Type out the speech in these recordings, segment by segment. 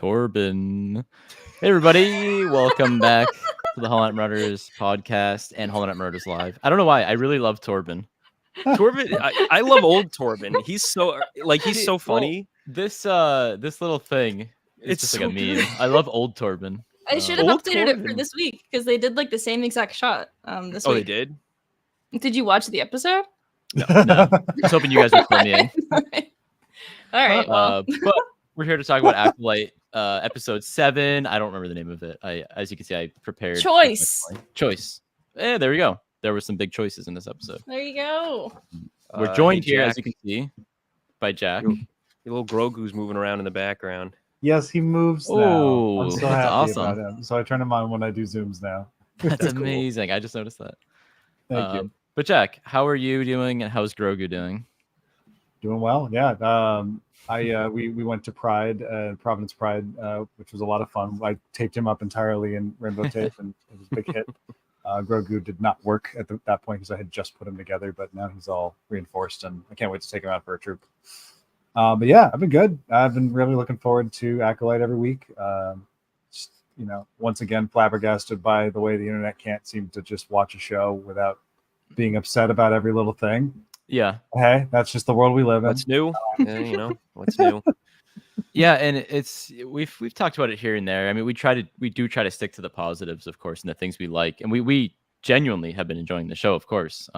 Torben. Hey, everybody. Welcome back to the Hollow Knight Marauders podcast and Hollow Knight Marauders Live. I don't know why. I really love Torben. Torben, I love old Torben. He's so funny. This little thing is It's just so like a meme. good. I love old Torben. I should have Old updated it for Torben. this week because they did like the same exact shot this Oh, week. they did? Did you watch the episode? No. I was hoping you guys would fill me in. All right. Well, But we're here to talk about Acolyte, episode 7. I don't remember the name of it. As you can see, I prepared. Choice. Yeah, there we go. There were some big choices in this episode. There you go. We're joined hey, here, Jack. as you can see, by Jack. Your little Grogu's moving around in the background. Yes, he moves now. Oh, I'm so that's happy awesome. about him. So I turn him on when I do Zooms now. That's That's cool. amazing. I just noticed that. Thank you. But Jack, how are you doing, and how's Grogu doing? Doing well, yeah. We went to Pride, Providence Pride, which was a lot of fun. I taped him up entirely in rainbow tape, and it was a big hit. Grogu did not work at that point because I had just put him together, but now he's all reinforced, and I can't wait to take him out for a troop. But yeah, I've been good. I've been really looking forward to Acolyte every week. Just, once again, flabbergasted by the way the internet can't seem to just watch a show without being upset about every little thing. Yeah. Hey, that's just the world we live in. What's new? What's new? Yeah, and we've talked about it here and there. I mean, we do try to stick to the positives, of course, and the things we like, and we genuinely have been enjoying the show, of course.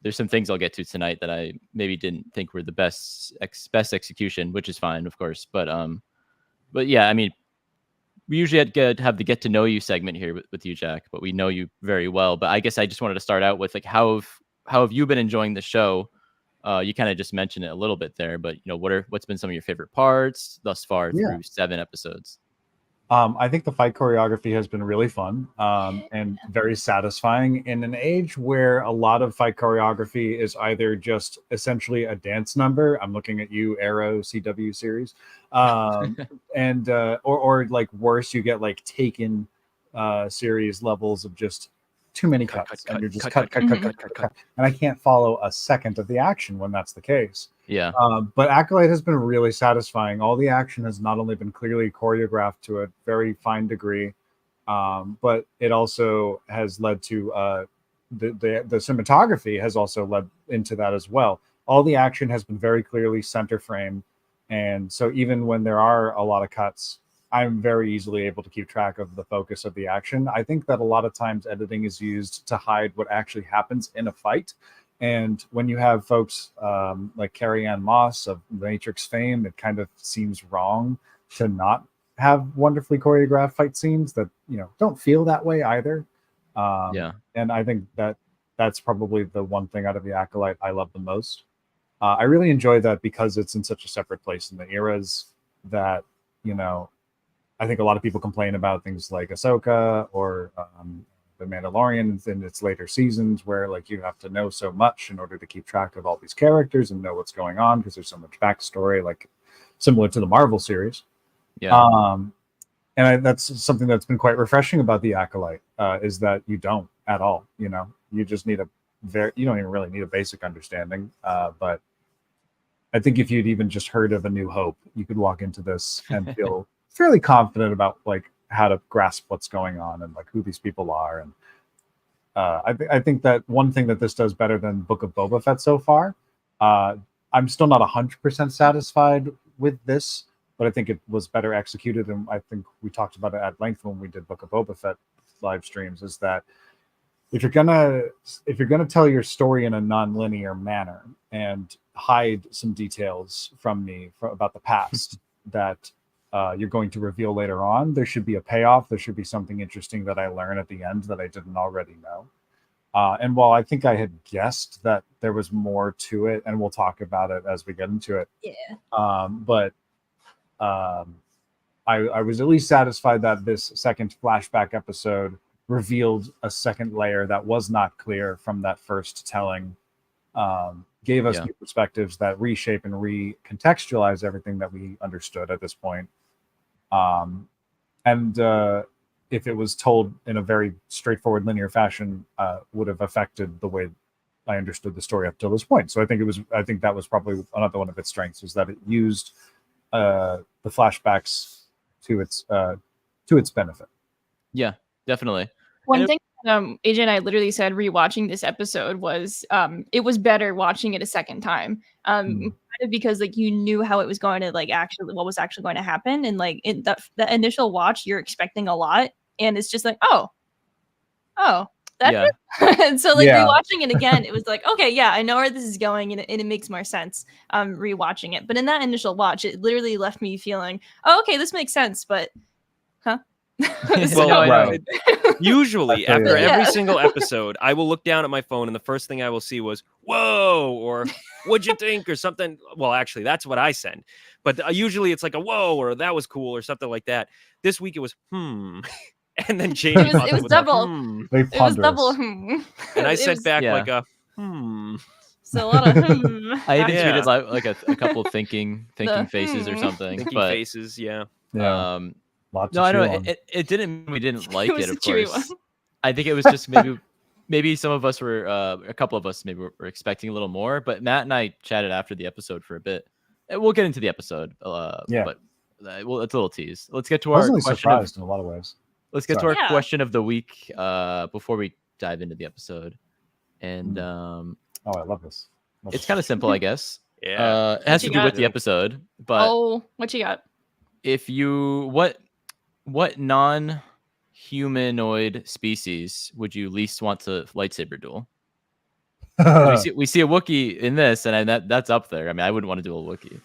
There's some things I'll get to tonight that I maybe didn't think were the best execution, which is fine, of course. But yeah, I mean, we usually have the get to know you segment here with you, Jack, but we know you very well. But I guess I just wanted to start out with like how have you been enjoying the show? You kind of just mentioned it a little bit there, but what's been some of your favorite parts thus far through 7 episodes? I think the fight choreography has been really fun and very satisfying in an age where a lot of fight choreography is either just essentially a dance number. I'm looking at you, Arrow CW series, and or like worse, you get like Taken series levels of just too many cuts, and you're just cut. And I can't follow a second of the action when that's the case. Yeah. But Acolyte has been really satisfying. All the action has not only been clearly choreographed to a very fine degree, but it also has led to the cinematography has also led into that as well. All the action has been very clearly center frame, and so even when there are a lot of cuts, I'm very easily able to keep track of the focus of the action. I think that a lot of times editing is used to hide what actually happens in a fight. And when you have folks like Carrie Ann Moss of Matrix fame, it kind of seems wrong to not have wonderfully choreographed fight scenes that, don't feel that way either. And I think that's probably the one thing out of the Acolyte I love the most. I really enjoy that because it's in such a separate place in the eras that, I think a lot of people complain about things like Ahsoka or The Mandalorian in its later seasons, where like you have to know so much in order to keep track of all these characters and know what's going on because there's so much backstory, like similar to the Marvel series. That's something that's been quite refreshing about the Acolyte is that you don't at all. You just need you don't even really need a basic understanding. But I think if you'd even just heard of A New Hope, you could walk into this and feel fairly confident about like how to grasp what's going on and like who these people are. And I think that one thing that this does better than Book of Boba Fett so far, I'm still not 100% satisfied with this, but I think it was better executed. And I think we talked about it at length when we did Book of Boba Fett live streams, is that if you're gonna tell your story in a non-linear manner and hide some details from me about the past that you're going to reveal later on, there should be a payoff. There should be something interesting that I learn at the end that I didn't already know. And while I think I had guessed that there was more to it, and we'll talk about it as we get into it. I was at least satisfied that this second flashback episode revealed a second layer that was not clear from that first telling. Gave us new perspectives that reshape and recontextualize everything that we understood at this point. If it was told in a very straightforward linear fashion, would have affected the way I understood the story up till this point. So I think that was probably another one of its strengths, is that it used the flashbacks to its benefit. Yeah, definitely. One thing AJ and I literally said rewatching this episode was it was better watching it a second time. Kind of because like you knew how it was going to like actually what was actually going to happen, and like in the initial watch you're expecting a lot, and it's just like oh that's it. And so like rewatching it again, it was like okay, yeah, I know where this is going, and it makes more sense rewatching it. But in that initial watch, it literally left me feeling, oh okay, this makes sense, but huh. Well, usually after every single episode, I will look down at my phone and the first thing I will see was "whoa" or "what'd you think" or something. Well, actually, that's what I send. But usually it's like a "whoa" or "that was cool" or something like that. This week it was "hmm," and then Jamie it was double. It was double. And I sent back like a "hmm." So a lot of I even tweeted like a couple of thinking faces or something. Thinking but, faces, yeah. No, I know it didn't mean we didn't like it, of course. I think it was just maybe some of us were a couple of us maybe were expecting a little more, but Matt and I chatted after the episode for a bit. We'll get into the episode. But well, it's a little tease. Let's get to our question. Surprised in a lot of ways. Let's get to our question of the week before we dive into the episode. And oh, I love this. It's kind of simple, I guess. Yeah. It has to do with the episode, but what you got? If you what non-humanoid species would you least want to lightsaber duel? we see a Wookiee in this, and that's up there. I mean, I wouldn't want to duel a Wookiee.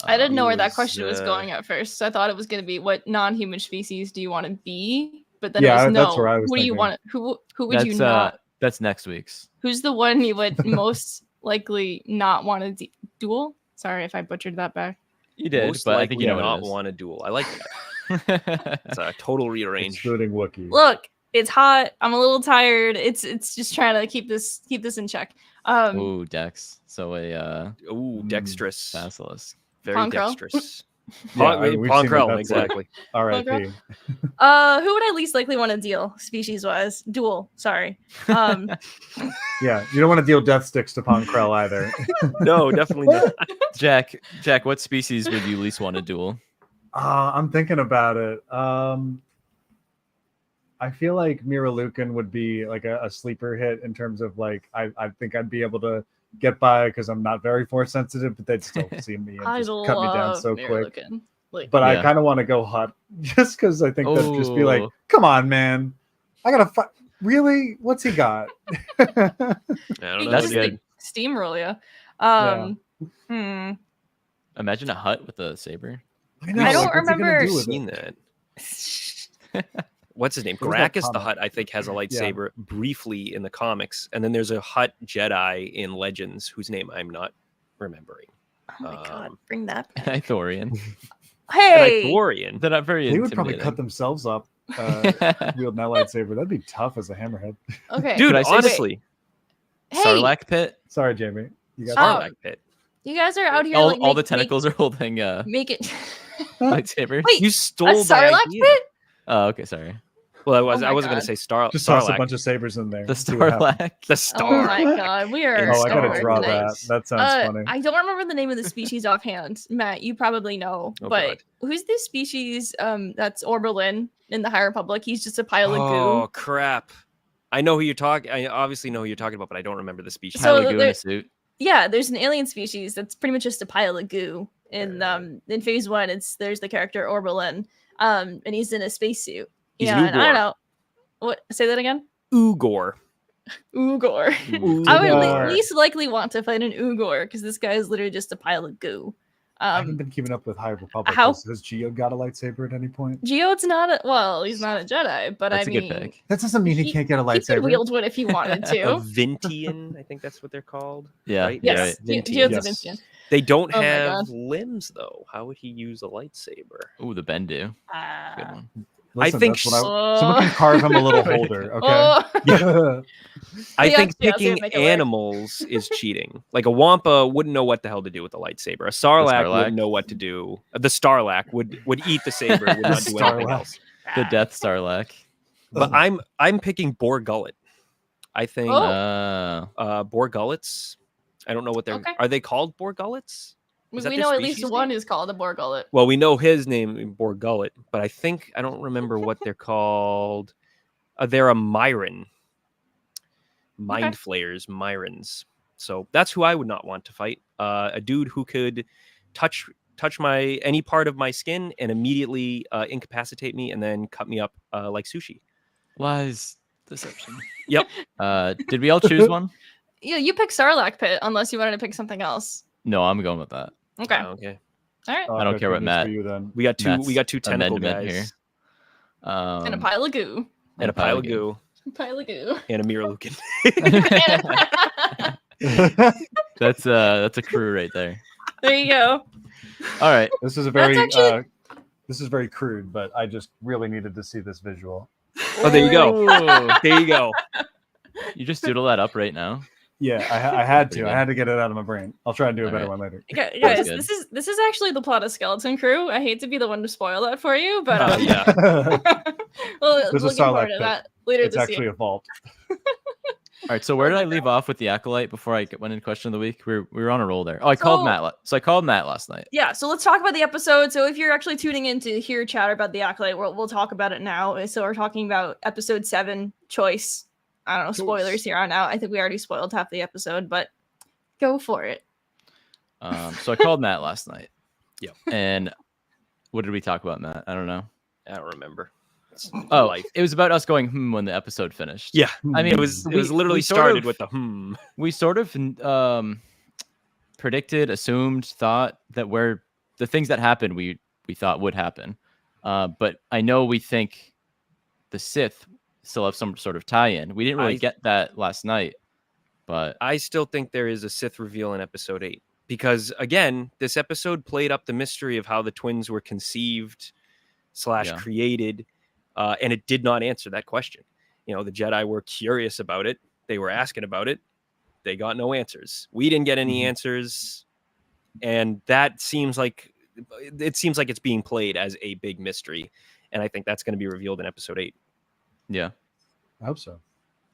I didn't know where that question was going at first. So I thought it was going to be what non-human species do you want to be? But then it was no. That's where I was thinking. Do you want? Who would you not? That's next week's. Who's the one you would most likely not want to duel? Sorry if I butchered that back. You did, but I think you know not want to duel. I like that. It's a total rearrange. Excluding Wookiee. Look, it's hot. I'm a little tired. It's just trying to keep this in check. Ooh, Dex. So dexterous. Basilisk. Very dexterous. Ponkrell, exactly. R.I.P. Who would I least likely want to deal species-wise? Duel. Sorry. Yeah, you don't want to deal death sticks to Ponkrell either. No, definitely not. Jack, what species would you least want to duel? I'm thinking about it. I feel like Mira Lucan would be like a sleeper hit in terms of like I think I'd be able to get by because I'm not very force sensitive, but they'd still see me and just cut me down so quick. But I kind of want to go hot just because I think that'd just be like, come on, man, I gotta fight. Really? What's he got? I don't know. That's good. Steamroll you. Imagine a Hutt with a saber. I don't remember seeing that. What's his name? Gracchus the Hutt, I think, has a lightsaber briefly in the comics, and then there's a Hutt Jedi in Legends whose name I'm not remembering. Oh my god, bring that back. Ithorian. Hey, Ithorian. They're not very. They would probably cut themselves up wielding that lightsaber. That'd be tough as a hammerhead. Okay, dude. Honestly, Sarlacc pit. Sorry, Jamie. You got Sarlacc pit. You guys are out here. All the tentacles are holding. Make it lightsaber. Wait, you stole a Sarlacc pit? Oh, okay, sorry. Well, I wasn't going to say Sarlacc. Just toss a bunch of sabers in there. The Sarlacc. The Star. Oh my god, we are. Oh, I gotta draw that. That sounds funny. I don't remember the name of the species offhand. Matt, you probably know. But who's this species? That's Oberlin in the High Republic. He's just a pile of goo. Oh crap! I know who you're talking. I obviously know who you're talking about, but I don't remember the species. Pile of goo in a suit. Yeah, there's an alien species that's pretty much just a pile of goo. In phase 1, there's the character Oberlin, and he's in a spacesuit. Yeah, and I don't know. What? Say that again. Ugor. I would least likely want to fight an Ugor because this guy is literally just a pile of goo. I haven't been keeping up with High Republic. Has Geode got a lightsaber at any point? Geode's he's not a Jedi, but that's I mean, a good pick. That doesn't mean he can't get a lightsaber. He could wield one if he wanted to. A Vintian, I think that's what they're called. Yeah. Right? Yes. Geode's a Vintian. They don't have limbs though. How would he use a lightsaber? Ooh, the Bendu. Good one. Listen, I think someone can carve him a little holder. Okay. I think picking animals is cheating. Like a Wampa wouldn't know what the hell to do with a lightsaber. A Sarlacc wouldn't know what to do. The Starlack would eat the saber. Would not do anything else. The Death Starlack. But I'm picking Boar Gullet. I think Boar Gullets. I don't know what they're. Are they called Boar Gullets? We know at least one is called a Borgullet. Well, we know his name, Borgullet, but I don't remember what they're called. They're a Myron. Mind Flayers, Myrons. So that's who I would not want to fight. A dude who could touch any part of my skin and immediately incapacitate me and then cut me up like sushi. Lies, deception. Yep. Did we all choose one? Yeah, you pick Sarlacc Pit unless you wanted to pick something else. No, I'm going with that. Okay. Okay. All right. I don't care what Matt. We got two tentacle guys here. And a pile of goo. And a pile of goo. Pile of goo. And a Mira Lucan. That's a crew right there. There you go. All right. This is a very this is very crude, but I just really needed to see this visual. Oh, there you go. There you go. You just doodle that up right now. Yeah, I had to. I had to get it out of my brain. I'll try and do a better one later. Guys, this is actually the plot of Skeleton Crew. I hate to be the one to spoil that for you, but yeah. well, There's looking a forward to that later it's this actually year. a vault. All right, so where did I leave off with the Acolyte before I went in question of the week? We were on a roll there. Oh, I called Matt. So I called Matt last night. Yeah, so let's talk about the episode. So if you're actually tuning in to hear chatter about the Acolyte, we'll talk about it now. So we're talking about episode 7, Choice. I don't know, spoilers here on out. I think we already spoiled half the episode, but go for it. So I called Matt last night. Yep. And what did we talk about, Matt? I don't know. I don't remember. It was about us going when the episode finished. Yeah, I mean, it was literally started with the We sort of predicted, assumed, thought that the things that happened we thought would happen. But I know we think the Sith still have some sort of tie-in. We didn't really get that last night, but I still think there is a Sith reveal in episode 8 because again, this episode played up the mystery of how the twins were conceived / created. And it did not answer that question. You know, the Jedi were curious about it. They were asking about it. They got no answers. We didn't get any answers. And that seems like it's being played as a big mystery. And I think that's going to be revealed in episode 8. Yeah. I hope so.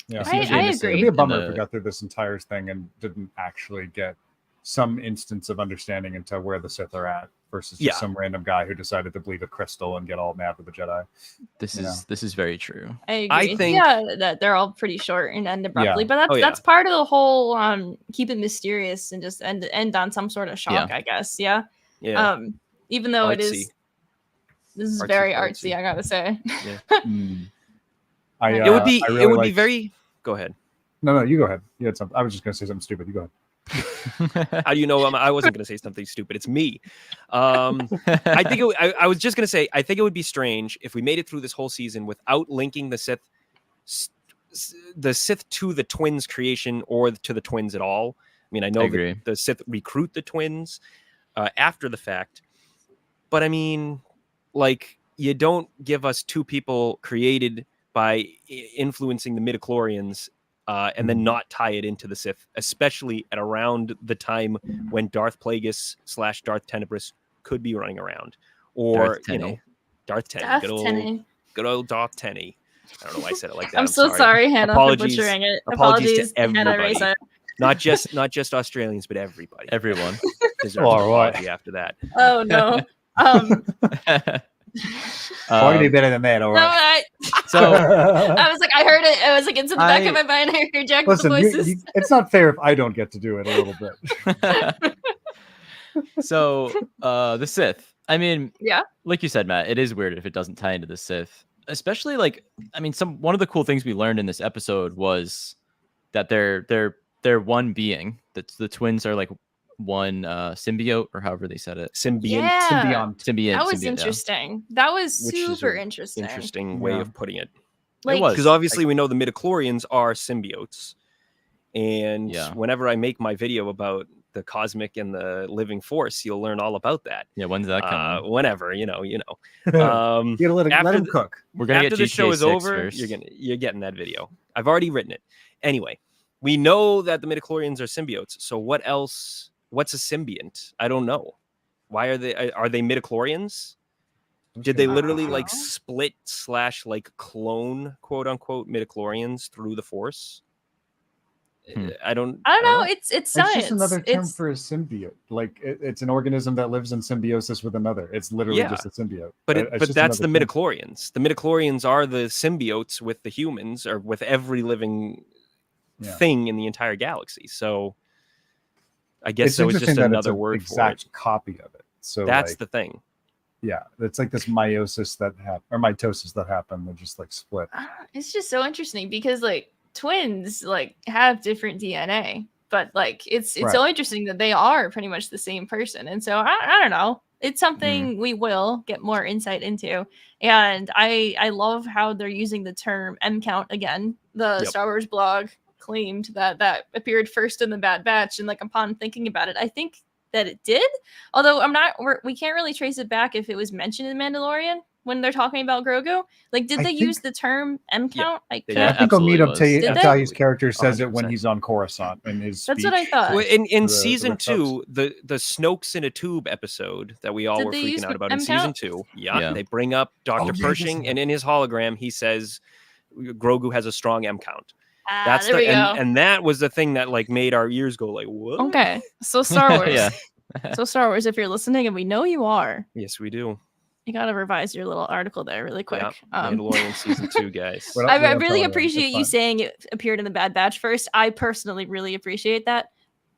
Yeah. I agree. It'd be a bummer if we got through this entire thing and didn't actually get some instance of understanding into where the Sith are at versus just some random guy who decided to bleed a crystal and get all mad with the Jedi. This is very true. I agree. I think that they're all pretty short and end abruptly, but that's part of the whole keep it mysterious and just end on some sort of shock, I guess. Yeah. Yeah. Even though Artsy. this is very artsy, I gotta say. Yeah. It would be very. Go ahead. No, you go ahead. You had something. I was just gonna say something stupid. You go ahead. How do you know I wasn't going to say something stupid? It's me. I think I was just going to say I think it would be strange if we made it through this whole season without linking the Sith to the twins' creation or to the twins at all. I mean, I know that the Sith recruit the twins after the fact, but I mean, like, you don't give us two people created by influencing the midichlorians and then not tie it into the Sith, especially at around the time when Darth Plagueis / Darth Tenebrous could be running around, or Darth Tenny, good old Darth Tenny. I don't know why I said it like that. I'm so sorry, Hannah, for butchering it. Apologies to everybody. Hannah, not just Australians, but everybody. Everyone. All right. After that. Oh no. Probably better than that, all right. So I was like, I heard it. I was like, it's in the back of my mind. I heard Jack with the voices. It's not fair if I don't get to do it a little bit. So the Sith. I mean, yeah, like you said, Matt, it is weird if it doesn't tie into the Sith. Especially one of the cool things we learned in this episode was that they're one being. That the twins are like one symbiote, or however they said it. Symbiont. That was interesting. That was super interesting. Interesting way of putting it. Like, because obviously we know the midichlorians are symbiotes, and whenever I make my video about the cosmic and the living force, you'll learn all about that. Yeah, when's that coming? Whenever, you know. You gotta let him cook. We're gonna after get the show is over, first. you're getting that video. I've already written it. Anyway, we know that the midichlorians are symbiotes. So what else? What's a symbiont? I don't know. Why are they midichlorians? Did they literally like split / like clone, quote unquote, midichlorians through the force? I don't know. It's science. It's just another term for a symbiote. Like it's an organism that lives in symbiosis with another. It's literally just a symbiote. But that's the midichlorians. The midichlorians are the symbiotes with the humans, or with every living thing in the entire galaxy. So I guess that was just another word for it. Exact copy of it. So that's the thing. Yeah, it's like this meiosis that happened, or mitosis that happened. They just like split. It's just so interesting because like twins like have different DNA, but like it's so interesting that they are pretty much the same person. And so I don't know. It's something we will get more insight into. And I love how they're using the term M count again. The Star Wars blog claimed that appeared first in the Bad Batch, and like upon thinking about it, I think that it did, although we can't really trace it back if it was mentioned in Mandalorian when they're talking about Grogu. Like, did they use the term M count? I think Omid Abtahi's character says 100%. It when he's on Coruscant in his speech. That's what I thought. Well, in season 2, the Snokes in a Tube episode that we all were freaking out about in season 2. Yeah, they bring up Dr. Pershing, and in his hologram he says Grogu has a strong M count. That's and that was the thing that like made our ears go like, what? Okay, so Star Wars. So Star Wars, if you're listening, and we know you are. Yes, we do. You gotta revise your little article there really quick. Mandalorian season 2, guys. I really appreciate you saying it appeared in the Bad Batch first. I personally really appreciate that.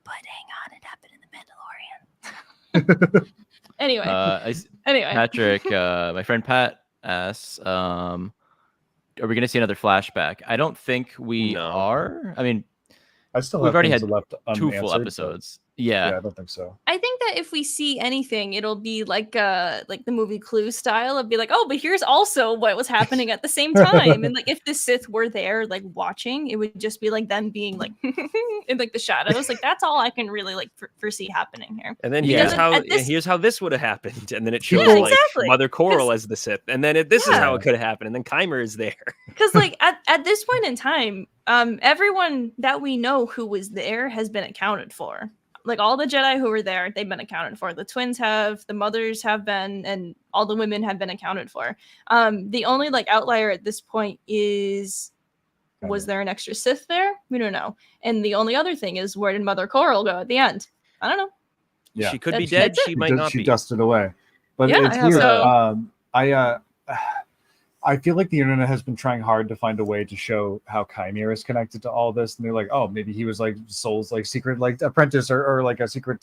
But hang on, it happened in the Mandalorian. Anyway. Patrick, my friend Pat asks, are we going to see another flashback? I don't think we are. I mean, we've already had 2 full episodes. Yeah, I don't think so. I think that if we see anything, it'll be like the movie Clue style. It'd be like, oh, but here's also what was happening at the same time. And like if the Sith were there, like watching, it would just be like them being like in like the shadows. Like that's all I can really like foresee happening here. And then here's how this would have happened. And then it shows like Mother Coral as the Sith. And then this is how it could have happened. And then Kymer is there. Because like at this point in time, everyone that we know who was there has been accounted for. Like all the Jedi who were there, they've been accounted for. The twins have, the mothers have been, and all the women have been accounted for. The only like outlier at this point is, was there an extra Sith there? We don't know. And the only other thing is, where did Mother Coral go at the end? I don't know. Yeah, she could be dead. She might not be. She dusted away. But it's weird. So. I feel like the internet has been trying hard to find a way to show how Chimera is connected to all this, and they're like, oh, maybe he was like Soul's like secret like apprentice or like a secret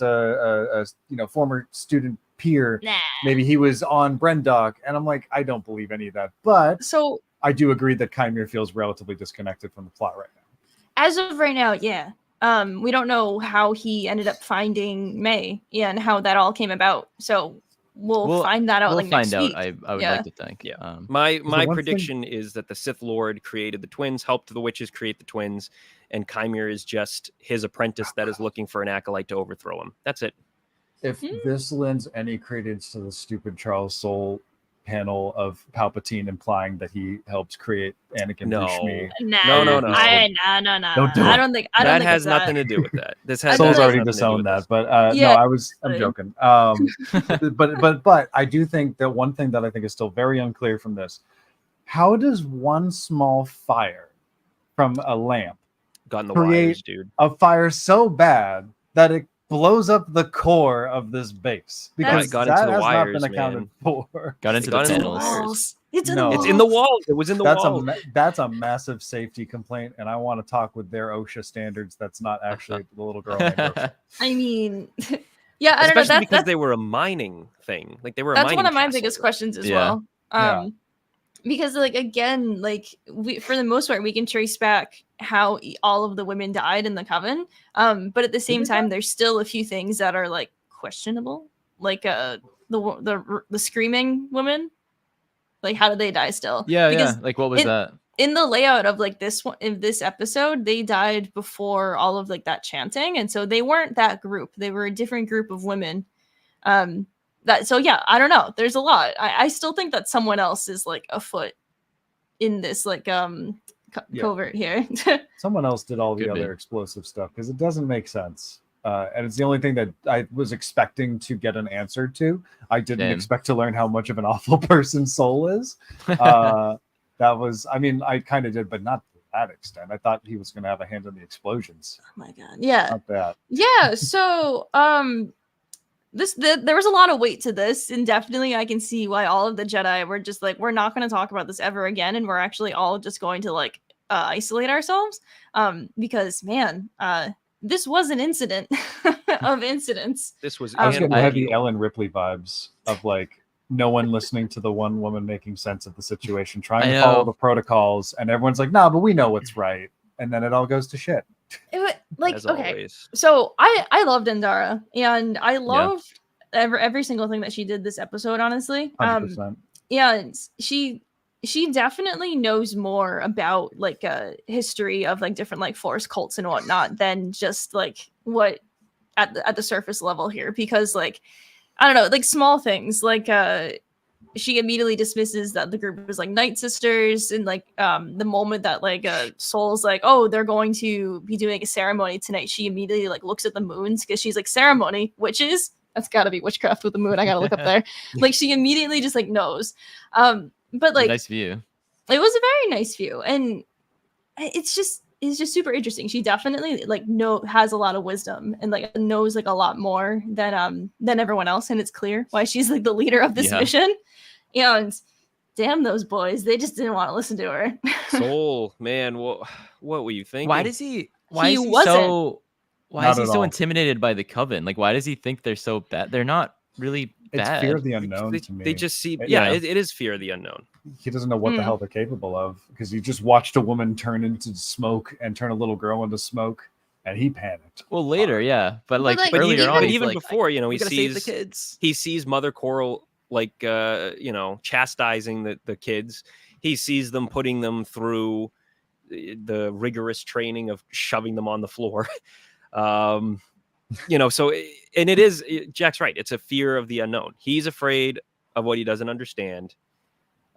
former student peer. Nah. Maybe he was on Brendock, and I'm like, I don't believe any of that. But I do agree that Chimera feels relatively disconnected from the plot right now. As of right now, yeah. We don't know how he ended up finding May, and how that all came about. So we'll find that out. Next week. I would like to think. Yeah. My prediction is that the Sith Lord created the twins, helped the witches create the twins, and Chimera is just his apprentice that is looking for an acolyte to overthrow him. That's it. If this lends any credence to the stupid Charles Soule panel of Palpatine implying that he helped create Anakin No. No. I don't think that has nothing to do with that. This has Soule's already disowned that, but I'm joking. But I do think that one thing that I think is still very unclear from this: how does one small fire from a lamp create a fire so bad that it blows up the core of this base? Because got that into the has wires, not been accounted for. Got into the panels. It's in the walls. It was in the walls. That's a massive safety complaint, and I want to talk with their OSHA standards. That's not actually the little girl named OSHA. I mean, yeah, I don't know. Especially because they were a mining thing. Like they were. That's one of my biggest questions as well. Because like again, like we for the most part we can trace back how all of the women died in the coven. But at the same time, there's still a few things that are like questionable, like the screaming women. Like how did they die still? Yeah. Like what was that? In the layout of like this one in this episode, they died before all of like that chanting, and so they weren't that group. They were a different group of women. I don't know. There's a lot. I still think that someone else is like afoot in this like covert here. Someone else did all the other explosive stuff because it doesn't make sense. And it's the only thing that I was expecting to get an answer to. I didn't expect to learn how much of an awful person Soule is. That was, I mean, I kind of did, but not that extent. I thought he was going to have a hand in the explosions. Oh my god. Yeah. Not that. Yeah. So there was a lot of weight to this, and definitely I can see why all of the Jedi were just like, we're not going to talk about this ever again, and we're actually all just going to like isolate ourselves. Because man, this was an incident of incidents. This was I was getting heavy Ellen Ripley vibes of like no one listening to the one woman making sense of the situation, trying to follow the protocols, and everyone's like, nah, but we know what's right. And then it all goes to shit. Like, okay, so I loved Endara, and I loved every single thing that she did this episode, honestly. 100%. Yeah, she definitely knows more about like history of like different like Force cults and whatnot than just like what at the surface level here, because like I don't know, like small things like she immediately dismisses that the group is like Night Sisters, and like the moment that like Soul's like, oh, they're going to be doing a ceremony tonight, she immediately like looks at the moons because she's like, ceremony, witches, that's got to be witchcraft with the moon, I gotta look up there. Like she immediately just like knows. But like nice view. It was a very nice view, and it's just super interesting. She definitely like has a lot of wisdom and like knows like a lot more than everyone else, and it's clear why she's like the leader of this mission. And damn those boys, they just didn't want to listen to her. Soul, man, what were you thinking? Why is he so intimidated by the Coven? Like, why does he think they're so bad? They're not really bad. It's fear of the unknown to me. They just see, it is fear of the unknown. He doesn't know what the hell they're capable of, because he just watched a woman turn into smoke and turn a little girl into smoke, and he panicked. Well, later, but earlier on, even like, before, you know, he sees the kids. He sees Mother Coral like you know, chastising the kids. He sees them putting them through the rigorous training of shoving them on the floor. You know, so and it is, Jack's right, it's a fear of the unknown. He's afraid of what he doesn't understand,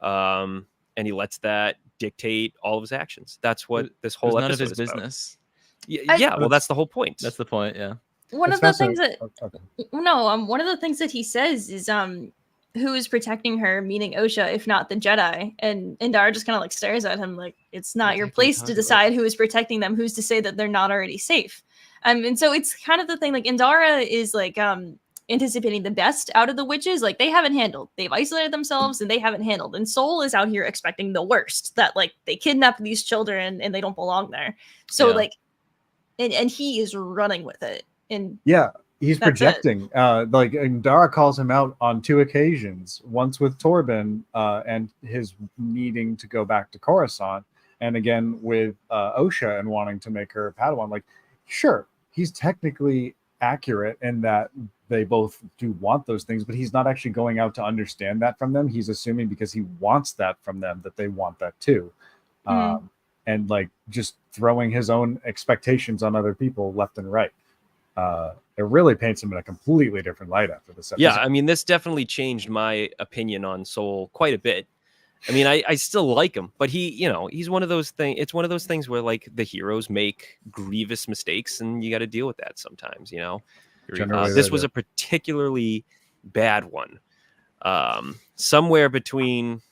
and he lets that dictate all of his actions. That's what this whole episode none of his is business. Yeah, well, that's the whole point. That's the point. Yeah. One of the things that he says is who is protecting her, meaning Osha, if not the Jedi? And Indara just kind of like stares at him like, it's not your place to decide who is protecting them. Who's to say that they're not already safe? And so it's kind of the thing, like Indara is like anticipating the best out of the witches. Like they haven't handled, they've isolated themselves and they haven't handled. And Soul is out here expecting the worst, that like they kidnap these children and they don't belong there. So like, and he is running with it. And he's projecting. Like Indara calls him out on 2 occasions. Once with Torben and his needing to go back to Coruscant, and again with Osha and wanting to make her a Padawan. Like, sure, he's technically accurate in that they both do want those things, but he's not actually going out to understand that from them. He's assuming because he wants that from them that they want that too. And like just throwing his own expectations on other people left and right. It really paints him in a completely different light after this episode. Yeah, I mean, this definitely changed my opinion on Soul quite a bit. I mean, I still like him, but he, you know, he's one of those things. It's one of those things where like the heroes make grievous mistakes and you got to deal with that sometimes, you know. This was a particularly bad one. Somewhere between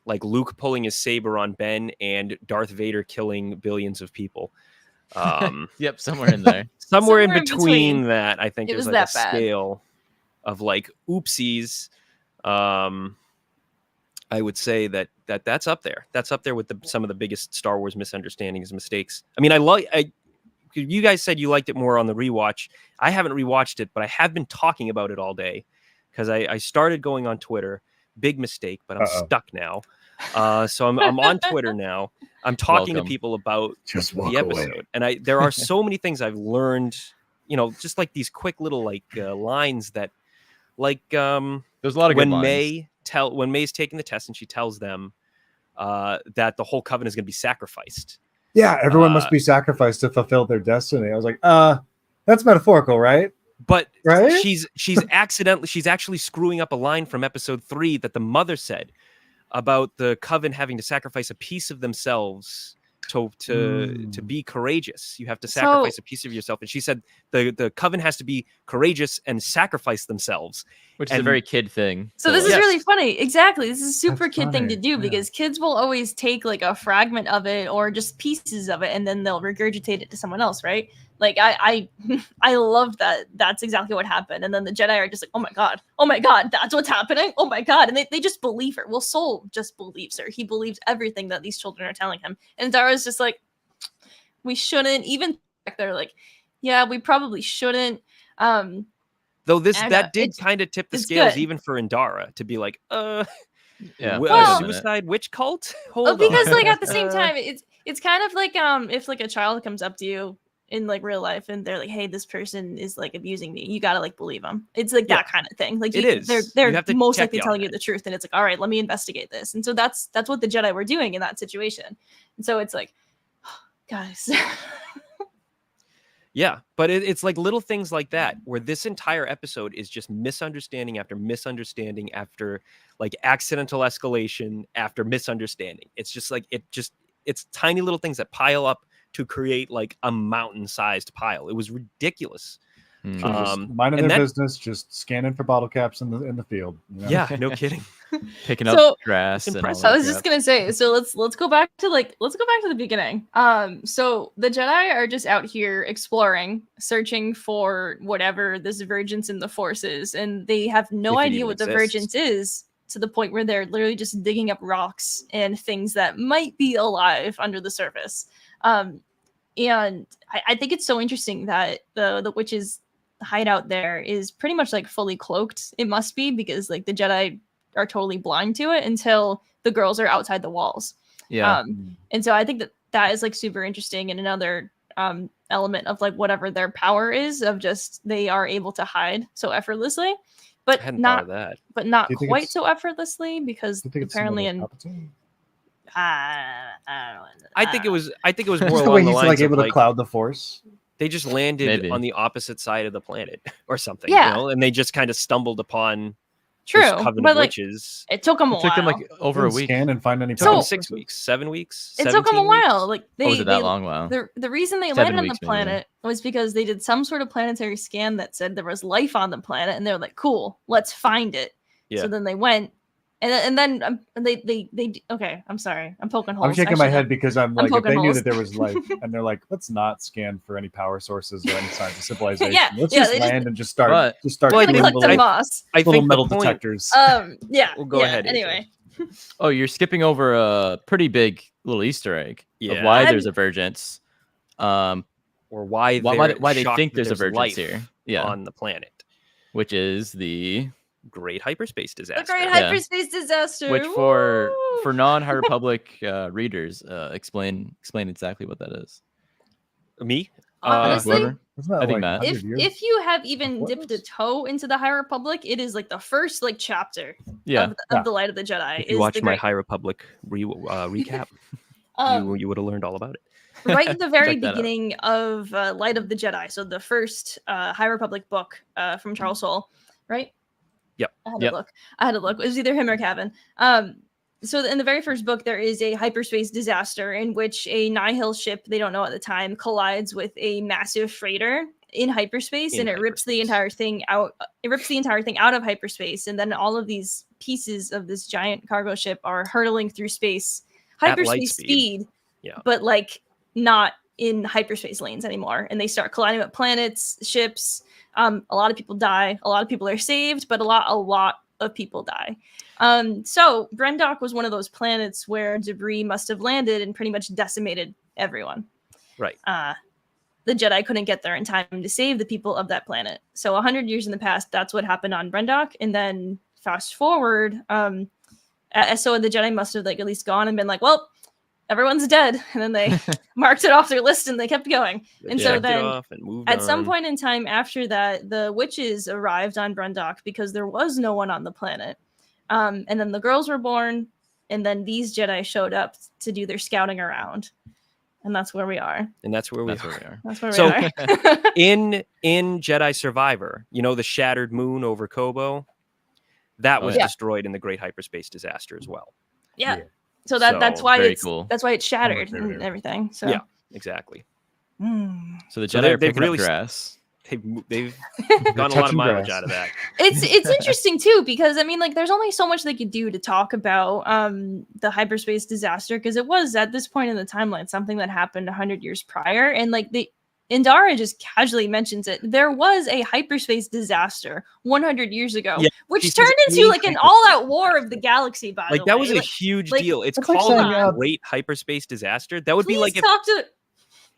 like Luke pulling his saber on Ben and Darth Vader killing billions of people. Yep, somewhere in there. somewhere in between that, I think it was like that a bad. scale of like oopsies. I would say that's up there. That's up there with some of the biggest Star Wars misunderstandings, mistakes. I mean, you guys said you liked it more on the rewatch. I haven't rewatched it, but I have been talking about it all day because I started going on Twitter. Big mistake, but I'm stuck now. So I'm on Twitter now. I'm talking to people about the episode, and there are so many things I've learned. You know, just like these quick little like lines that, like, there's a lot of good lines. When May's taking the test and she tells them that the whole coven is going to be sacrificed. Yeah, everyone must be sacrificed to fulfill their destiny. I was like, that's metaphorical, right? But right? she's actually screwing up a line from episode 3 that the mother said about the coven having to sacrifice a piece of themselves to be courageous. You have to sacrifice a piece of yourself. And she said the coven has to be courageous and sacrifice themselves, which is a very kid thing. So this is really funny. Exactly, this is a super kid thing to do because kids will always take like a fragment of it or just pieces of it, and then they'll regurgitate it to someone else, right? Like I love that. That's exactly what happened. And then the Jedi are just like, oh my god, that's what's happening. Oh my god, and they just believe her. Well, Sol just believes her. He believes everything that these children are telling him. And Dara's just like, we shouldn't. Even they're like, yeah, we probably shouldn't. Though that did kind of tip the scales even for Indara to be like, suicide witch cult. Because like at the same time, it's kind of like if like a child comes up to you in like real life and they're like, hey, this person is like abusing me, you gotta like believe them. It's like that kind of thing. Like they're most likely telling you the truth, and it's like, all right, let me investigate this. And so that's what the Jedi were doing in that situation. And so it's like, guys. Yeah, but it's like little things like that where this entire episode is just misunderstanding after misunderstanding after like accidental escalation after misunderstanding. It's just like it's tiny little things that pile up to create like a mountain-sized pile. It was ridiculous. Minding their business, just scanning for bottle caps in the field. You know? Yeah, no kidding. Picking up grass. I was just gonna say, so let's go back to the beginning. So the Jedi are just out here exploring, searching for whatever this divergence in the Force is, and they have no idea what divergence is, to the point where they're literally just digging up rocks and things that might be alive under the surface. And I think it's so interesting that the witch's hideout there is pretty much like fully cloaked. It must be, because like the Jedi are totally blind to it until the girls are outside the walls. Yeah. And so I think that is like super interesting, and another element of like whatever their power is of just they are able to hide so effortlessly, but not quite so effortlessly, because apparently I think it was more the along way the he's lines like able of to cloud the Force. They just landed on the opposite side of the planet or something, Yeah. you know, and they just kind of stumbled upon True, coven but of like witches. it took them a while. It took them like over a week. Scan and find any. It took them 6 weeks, 7 weeks. It took them a while. Weeks? Like was it that long? Wow. The reason they 7 landed on weeks, the planet was because they did some sort of planetary scan that said there was life on the planet, and they were like, "Cool, let's find it." Yeah. So then they went, and then they okay. I'm sorry, I'm poking holes. I'm shaking my head because I'm like, if they knew that there was life, and they're like, let's not scan for any power sources or any signs of civilization. Let's just land and just start doing little moss. I little think metal detectors. We'll go ahead. Anyway. Oh, you're skipping over a pretty big little Easter egg of why there's a divergence, or why they think there's a divergence here, on the planet, which is the Great Hyperspace Disaster. The Great Hyperspace Disaster. Which for non-High Republic readers, explain exactly what that is. Me? Honestly, I think Matt. If you have even dipped a toe into the High Republic, it is like the first like chapter of the Light of the Jedi. If you watch my High Republic recap, you would have learned all about it. Right at the very beginning of Light of the Jedi, so the first High Republic book from Charles Soule, right? Yep. I had to look. It was either him or Kevin. So in the very first book, there is a hyperspace disaster in which a Nihil ship, they don't know at the time, collides with a massive freighter in hyperspace, and it rips the entire thing out. It rips the entire thing out of hyperspace, and then all of these pieces of this giant cargo ship are hurtling through space, hyperspace speed, but like not in hyperspace lanes anymore. And they start colliding with planets, ships. A lot of people die. A lot of people are saved, but a lot of people die. So Brendok was one of those planets where debris must have landed and pretty much decimated everyone. Right. The Jedi couldn't get there in time to save the people of that planet. So 100 years in the past, that's what happened on Brendok. And then fast forward, so the Jedi must have like at least gone and been like, well, everyone's dead. And then they marked it off their list and they kept going. And so then at some point in time after that, the witches arrived on Brendok because there was no one on the planet. And then the girls were born, and then these Jedi showed up to do their scouting around. And that's where we are. That's where we are. That's where we are. in Jedi Survivor, you know, the shattered moon over Kobo, that was destroyed in the Great Hyperspace Disaster as well. Yeah. So that's why very it's cool. that's why it's shattered and everything. So yeah, exactly. So the Jedi are picking really up grass. They've gotten a lot of mileage out of that. It's interesting too, because I mean, like, there's only so much they could do to talk about the hyperspace disaster, because it was at this point in the timeline something that happened 100 years prior, and like Indara just casually mentions it. There was a hyperspace disaster 100 years ago, which turned into like an all-out war of the galaxy. By the way, that was a huge deal. It's called a great hyperspace disaster. That would be like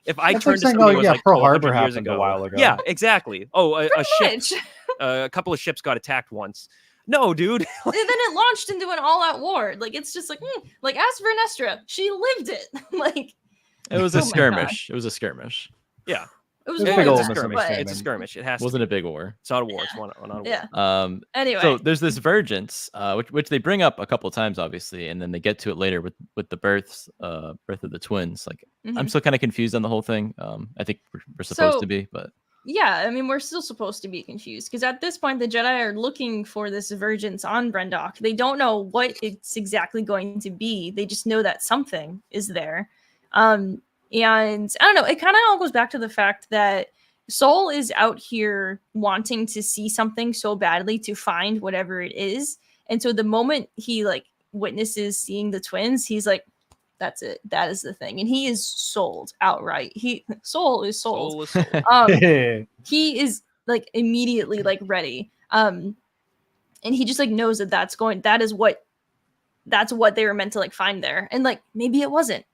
if I turned to somebody who was like, Pearl Harbor years happened ago. a while ago. Yeah, exactly. Oh, a couple of ships got attacked once. No, dude. And then it launched into an all-out war. Like, it's just like, like, ask Vernestra. She lived it. Like, it was a skirmish. It was a skirmish. Yeah. It was a more big than old a skirmish. misunderstanding. It's a skirmish. It has. Wasn't a big war. It's not a war. It's not a war. Yeah. Anyway, so there's this vergence, which they bring up a couple of times, obviously, and then they get to it later with the birth of the twins. Like, I'm still kind of confused on the whole thing. I think we're supposed to be, but yeah, I mean, we're still supposed to be confused, because at this point, the Jedi are looking for this vergence on Brendok. They don't know what it's exactly going to be. They just know that something is there. And I don't know. It kind of all goes back to the fact that Sol is out here wanting to see something so badly to find whatever it is. And so the moment he like witnesses seeing the twins, he's like, that's it. That is the thing. And he is sold outright. Sol is sold. He is like immediately like ready. And he just like knows that that's what they were meant to like find there. And like, maybe it wasn't.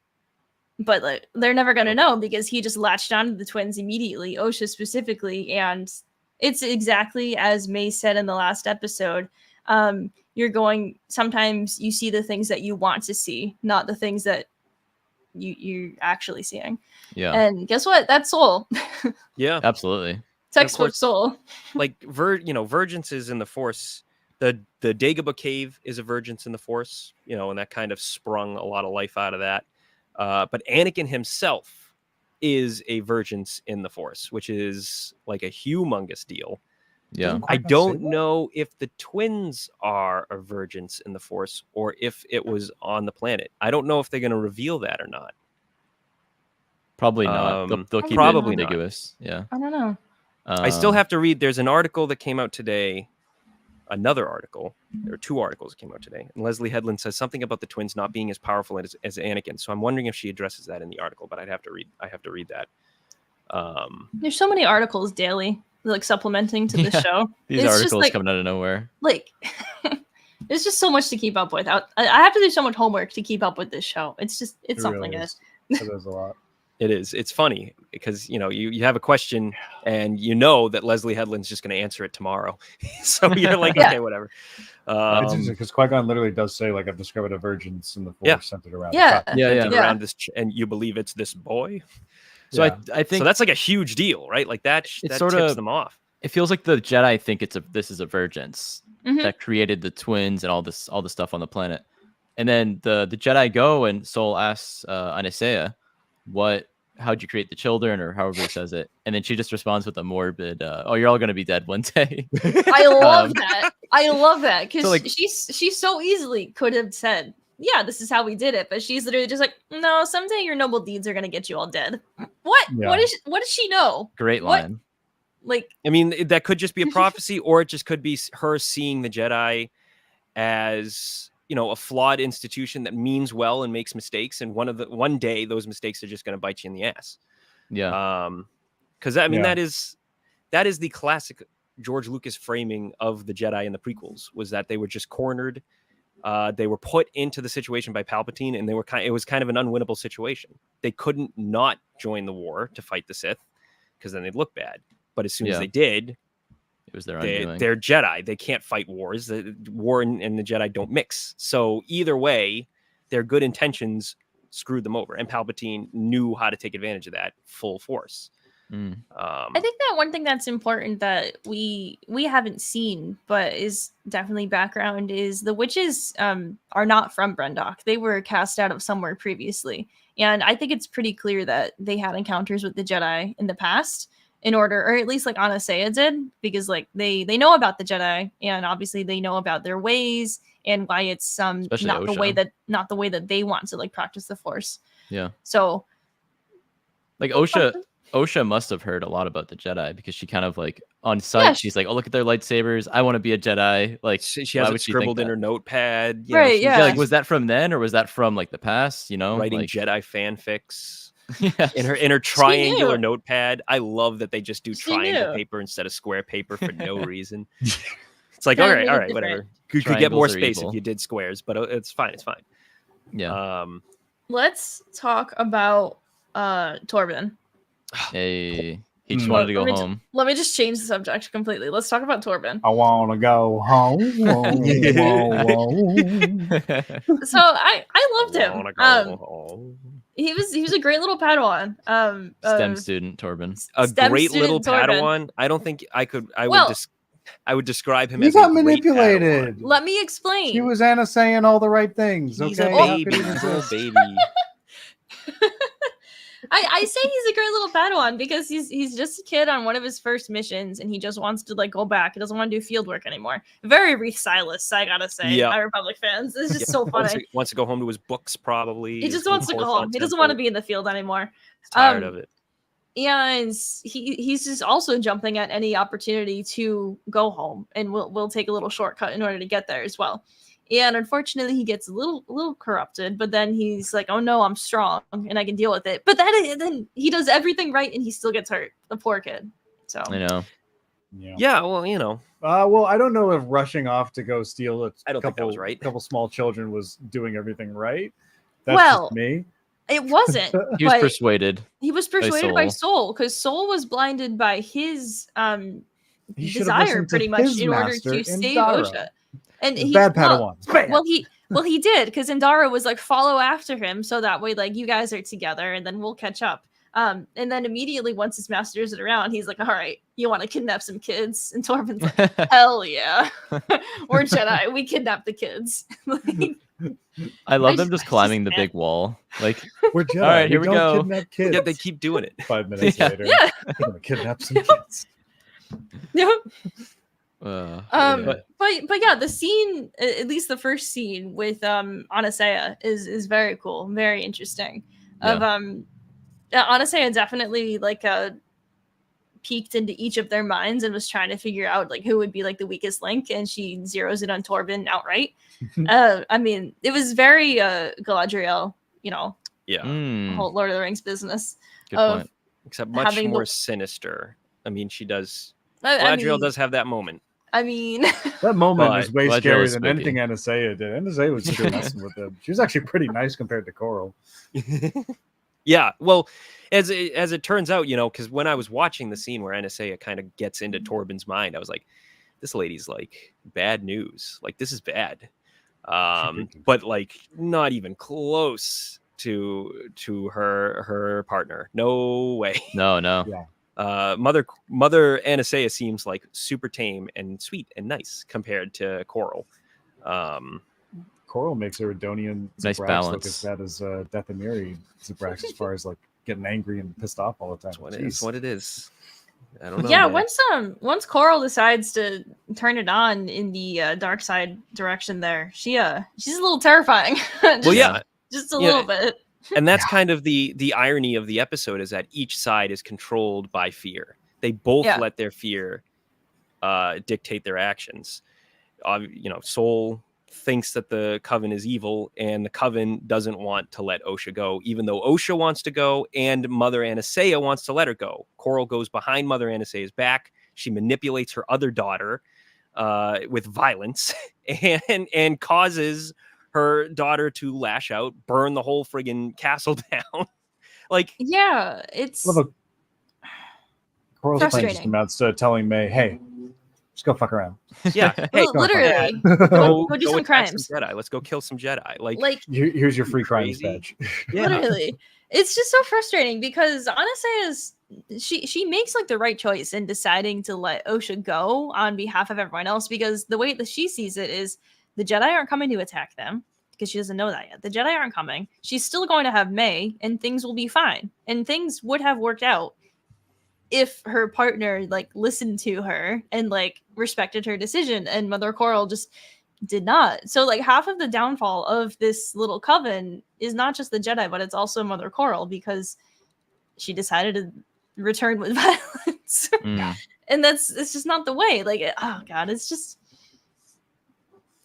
But like, they're never going to know, because he just latched onto the twins immediately, Osha specifically. And it's exactly as May said in the last episode. Sometimes you see the things that you want to see, not the things that you're actually seeing. Yeah. And guess what? That's Sol. Yeah, absolutely. Textbook Sol. Like, vergences in the Force. The Dagobah cave is a vergence in the Force, and that kind of sprung a lot of life out of that. But Anakin himself is a vergence in the Force, which is like a humongous deal. Yeah. I don't know if the twins are a vergence in the Force or if it was on the planet. I don't know if they're going to reveal that or not. Probably not. They'll keep probably it ambiguous. Yeah. I don't know. I still have to read. There's an article that came out today. Another article. There are two articles that came out today. And Leslie Headland says something about the twins not being as powerful as Anakin. So I'm wondering if she addresses that in the article, but I have to read that. There's so many articles daily, like supplementing to the show. These articles coming out of nowhere. Like, there's just so much to keep up with. I have to do so much homework to keep up with this show. It's something. Really is. It is a lot. It is. It's funny because you have a question and that Leslie Headland's just going to answer it tomorrow, so you're like, okay, whatever. It's interesting because Qui-Gon literally does say, like, I've discovered a vergence in the Force centered around. Around this, and you believe it's this boy. So I think so that's like a huge deal, right? Like that sort of tips them off. It feels like the Jedi think this is a vergence that created the twins and all the stuff on the planet, and then the Jedi go and Sol asks Anisea, how'd you create the children, or however he says it, and then she just responds with a morbid, "Oh, you're all gonna be dead one day." I love that. I love that because she so easily could have said, "Yeah, this is how we did it," but she's literally just like, "No, someday your noble deeds are gonna get you all dead." What? Yeah. What does she know? Great line. Like, I mean, that could just be a prophecy, or it just could be her seeing the Jedi as a flawed institution that means well and makes mistakes, and one day those mistakes are just going to bite you in the ass. Yeah. Because I mean that is the classic George Lucas framing of the Jedi in the prequels, was that they were just cornered. They were put into the situation by Palpatine, and it was kind of an unwinnable situation. They couldn't not join the war to fight the Sith, because then they'd look bad. But as soon as they did, it was their undoing. They're Jedi. They can't fight wars. The war and the Jedi don't mix. So either way, their good intentions screwed them over. And Palpatine knew how to take advantage of that full force. I think that one thing that's important that we haven't seen, but is definitely background, is the witches are not from Brendok. They were cast out of somewhere previously. And I think it's pretty clear that they had encounters with the Jedi in the past. in order, or at least like Anastasia did, because like they know about the Jedi, and obviously they know about their ways and why it's Especially not Osha. the way that they want to like practice the Force. Yeah. So like Osha must have heard a lot about the Jedi, because she kind of like on sight, she's like, oh, look at their lightsabers, I want to be a Jedi. Like she has it scribbled in her notepad, right? Like, was that from then, or was that from like the past? You know, writing like Jedi fanfics. Yeah. In her triangular notepad. I love that they just do triangle paper instead of square paper for no reason. It's like, all right, whatever. You could get more space if you did squares, but it's fine. It's fine. Yeah. Let's talk about Torben. Hey, he just wanted to go home. Let me just change the subject completely. Let's talk about Torben. I want to go home. So I loved him. He was a great little Padawan. STEM student Torben. Little Padawan. I don't think I would describe him as got manipulated. Let me explain. He was Anna saying all the right things. He's okay, a baby. I say he's a great little Padawan because he's just a kid on one of his first missions, and he just wants to like go back. He doesn't want to do field work anymore. Very Reese Silas, I gotta say. My Republic fans. It's just so funny. Wants to go home to his books, probably. He just wants to go home. He doesn't want to be in the field anymore. He's tired of it. And he's just also jumping at any opportunity to go home, and we'll take a little shortcut in order to get there as well. And unfortunately, he gets a little corrupted, but then he's like, "Oh no, I'm strong and I can deal with it." But then he does everything right, and he still gets hurt. The poor kid. So I know. Yeah. Well, you know. Well, I don't know if rushing off to go steal I don't think that was right. Couple small children was doing everything right. That's just me. It wasn't. He was persuaded. He was persuaded by Soul, because Soul was blinded by his desire, pretty much, in order to save Osha. And he's bad Padawan. Well, he did, because Indara was like, follow after him, so that way, like, you guys are together, and then we'll catch up. And then immediately, once his masters are around, he's like, all right, you want to kidnap some kids? And Torben's like, hell yeah. We're Jedi. We kidnap the kids. I love them just climbing the big wall. Like, we're Jedi. All right, here we go. Kidnap kids. Yeah, they keep doing it. 5 minutes later, we're gonna kidnap some kids. Yep. But yeah, the scene, at least the first scene with Anastasia is very cool, very interesting. Anastasia definitely like peeked into each of their minds and was trying to figure out like who would be like the weakest link, and she zeroes it on Torben outright. I mean, it was very Galadriel, you know, whole Lord of the Rings business. Good point. Except much more sinister. I mean, she does. Galadriel does have that moment. I mean, that moment was way scarier than anything Anastasia did. Anastasia was just messing with him. She was actually pretty nice compared to Coral. Yeah, well, as it turns out, you know, because when I was watching the scene where Anastasia kind of gets into Torben's mind, I was like, this lady's like bad news. Like, this is bad. But like not even close to her partner. No way. No. Yeah. Mother Anastasia seems like super tame and sweet and nice compared to Coral. Coral makes Eridonian nice Zabrax balance. look as bad as Dathomiri Zabrax as far as like getting angry and pissed off all the time. That's what it is. I don't know. Yeah, man. once Coral decides to turn it on in the dark side direction, there she's a little terrifying. Just a little bit. And that's kind of the irony of the episode, is that each side is controlled by fear. They both let their fear dictate their actions. You know, Soul thinks that the Coven is evil, and the Coven doesn't want to let Osha go, even though Osha wants to go and Mother Anastasia wants to let her go. Coral goes behind Mother Anastasia's back. She manipulates her other daughter with violence and causes her daughter to lash out, burn the whole friggin' castle down. Like, yeah, it's Coral's plan just amounts to telling May, "Hey, just go fuck around." Yeah, hey, literally, go do some crimes. Some Jedi. Let's go kill some Jedi. Like here's your free crimes badge. Yeah. Literally, it's just so frustrating because honestly, she makes like the right choice in deciding to let Osha go on behalf of everyone else, because the way that she sees it is the Jedi aren't coming to attack them, because she doesn't know that yet. The Jedi aren't coming. She's still going to have May, and things will be fine, and things would have worked out if her partner like listened to her and like respected her decision, and Mother Coral just did not. So like half of the downfall of this little coven is not just the Jedi, but it's also Mother Coral, because she decided to return with violence. And it's just not the way. Like, oh god, it's just,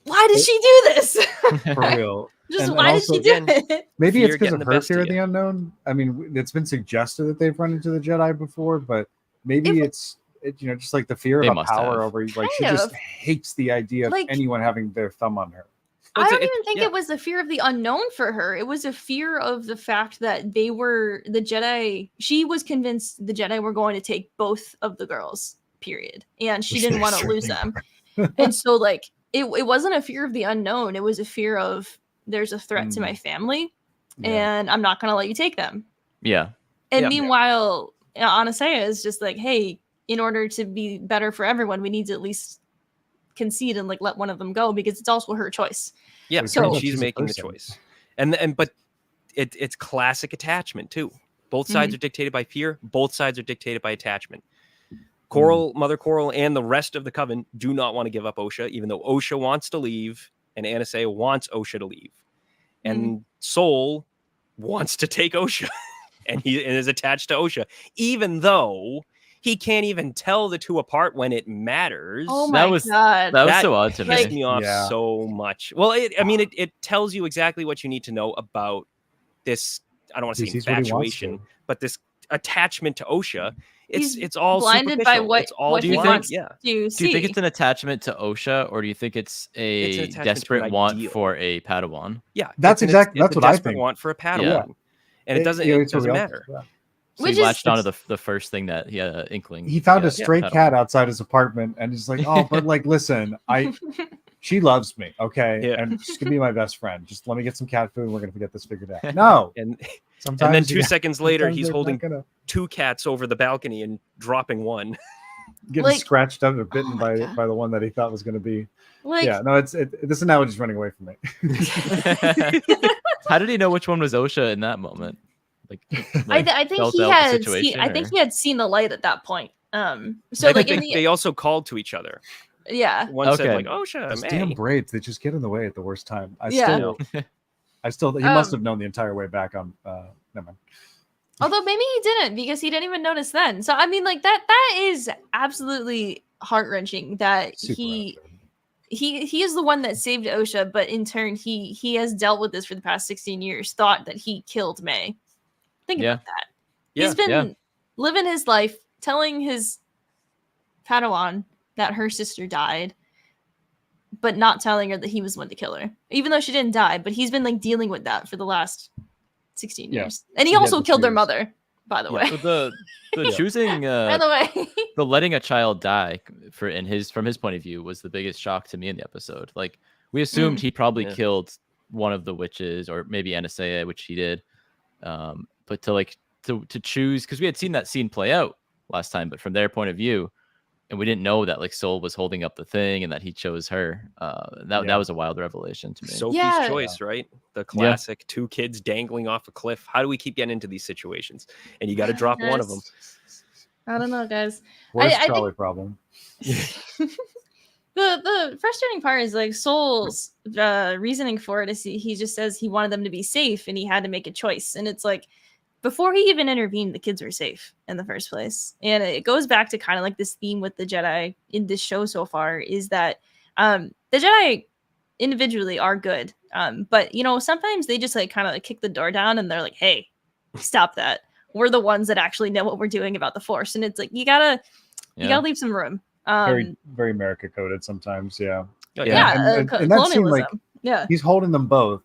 why did she do this? For real. Just why did she do it? Maybe it's because of her fear of the unknown. I mean, it's been suggested that they've run into the Jedi before, but maybe it's just like the fear of power over, like she just hates the idea of anyone having their thumb on her. I don't even think it was the fear of the unknown for her. It was a fear of the fact that they were the Jedi. She was convinced the Jedi were going to take both of the girls, period. And she didn't want to lose them. And so like, it wasn't a fear of the unknown. It was a fear of, there's a threat to my family and I'm not going to let you take them. Yeah. And meanwhile, Anasea is just like, hey, in order to be better for everyone, we need to at least concede and like let one of them go, because it's also her choice. Yeah, so she's making the choice. But it's classic attachment too. Both sides are dictated by fear. Both sides are dictated by attachment. Mother Coral and the rest of the coven do not want to give up Osha, even though Osha wants to leave and Anasea wants Osha to leave. And Soul wants to take Osha and he is attached to Osha, even though he can't even tell the two apart when it matters. Oh my god. That was so odd to me. Pissed me off so much. Well, it tells you exactly what you need to know about this, I don't want to say infatuation, but this attachment to Osha. It's all blinded by what he wants to see. Do you think it's an attachment to Osha, or do you think it's a desperate want for a Padawan? Yeah, that's exactly what I think. Want for a Padawan, and it doesn't matter. So he latched onto the first thing that he had an inkling. He found a stray cat outside his apartment, and he's like, "Oh, but like, listen, she loves me, okay, and she's gonna be my best friend. Just let me get some cat food, and we're gonna get this figured out." No, and then 2 seconds later, he's holding 2 cats over the balcony and dropping one, getting scratched up or bitten by the one that he thought was gonna be. This analogy's running away from me. How did he know which one was Osha in that moment? I think he had seen the light at that point. So like they also called to each other. Yeah. One said like, "Osha, those damn braids, they just get in the way at the worst time." He must have known the entire way back on. Never mind. Although maybe he didn't, because he didn't even notice then. So I mean, like that is absolutely heart wrenching that he is the one that saved Osha, but in turn he has dealt with this for the past 16 years. Thought that he killed May. Think about that. He's been living his life, telling his Padawan that her sister died, but not telling her that he was the one to kill her, even though she didn't die. But he's been like dealing with that for the last 16 years, and he also killed their mother, by the way. The choosing, by the way, the letting a child die from his point of view was the biggest shock to me in the episode. Like, we assumed he probably killed one of the witches, or maybe Anasea, which he did. But to choose, because we had seen that scene play out last time, but from their point of view, and we didn't know that like Soul was holding up the thing and that he chose her. That was a wild revelation to me. Sophie's choice, right? The classic 2 kids dangling off a cliff. How do we keep getting into these situations? And you got to drop one of them. I don't know, guys. Worst trolley problem. The frustrating part is like Soul's reasoning for it is he just says he wanted them to be safe and he had to make a choice. And it's like, before he even intervened, the kids were safe in the first place. And it goes back to kind of like this theme with the Jedi in this show so far, is that the Jedi individually are good. But, sometimes they just like kind of like kick the door down and they're like, hey, stop that. We're the ones that actually know what we're doing about the Force. And it's like, you gotta leave some room. Very, very America coded sometimes. Yeah. And that seemed like he's holding them both.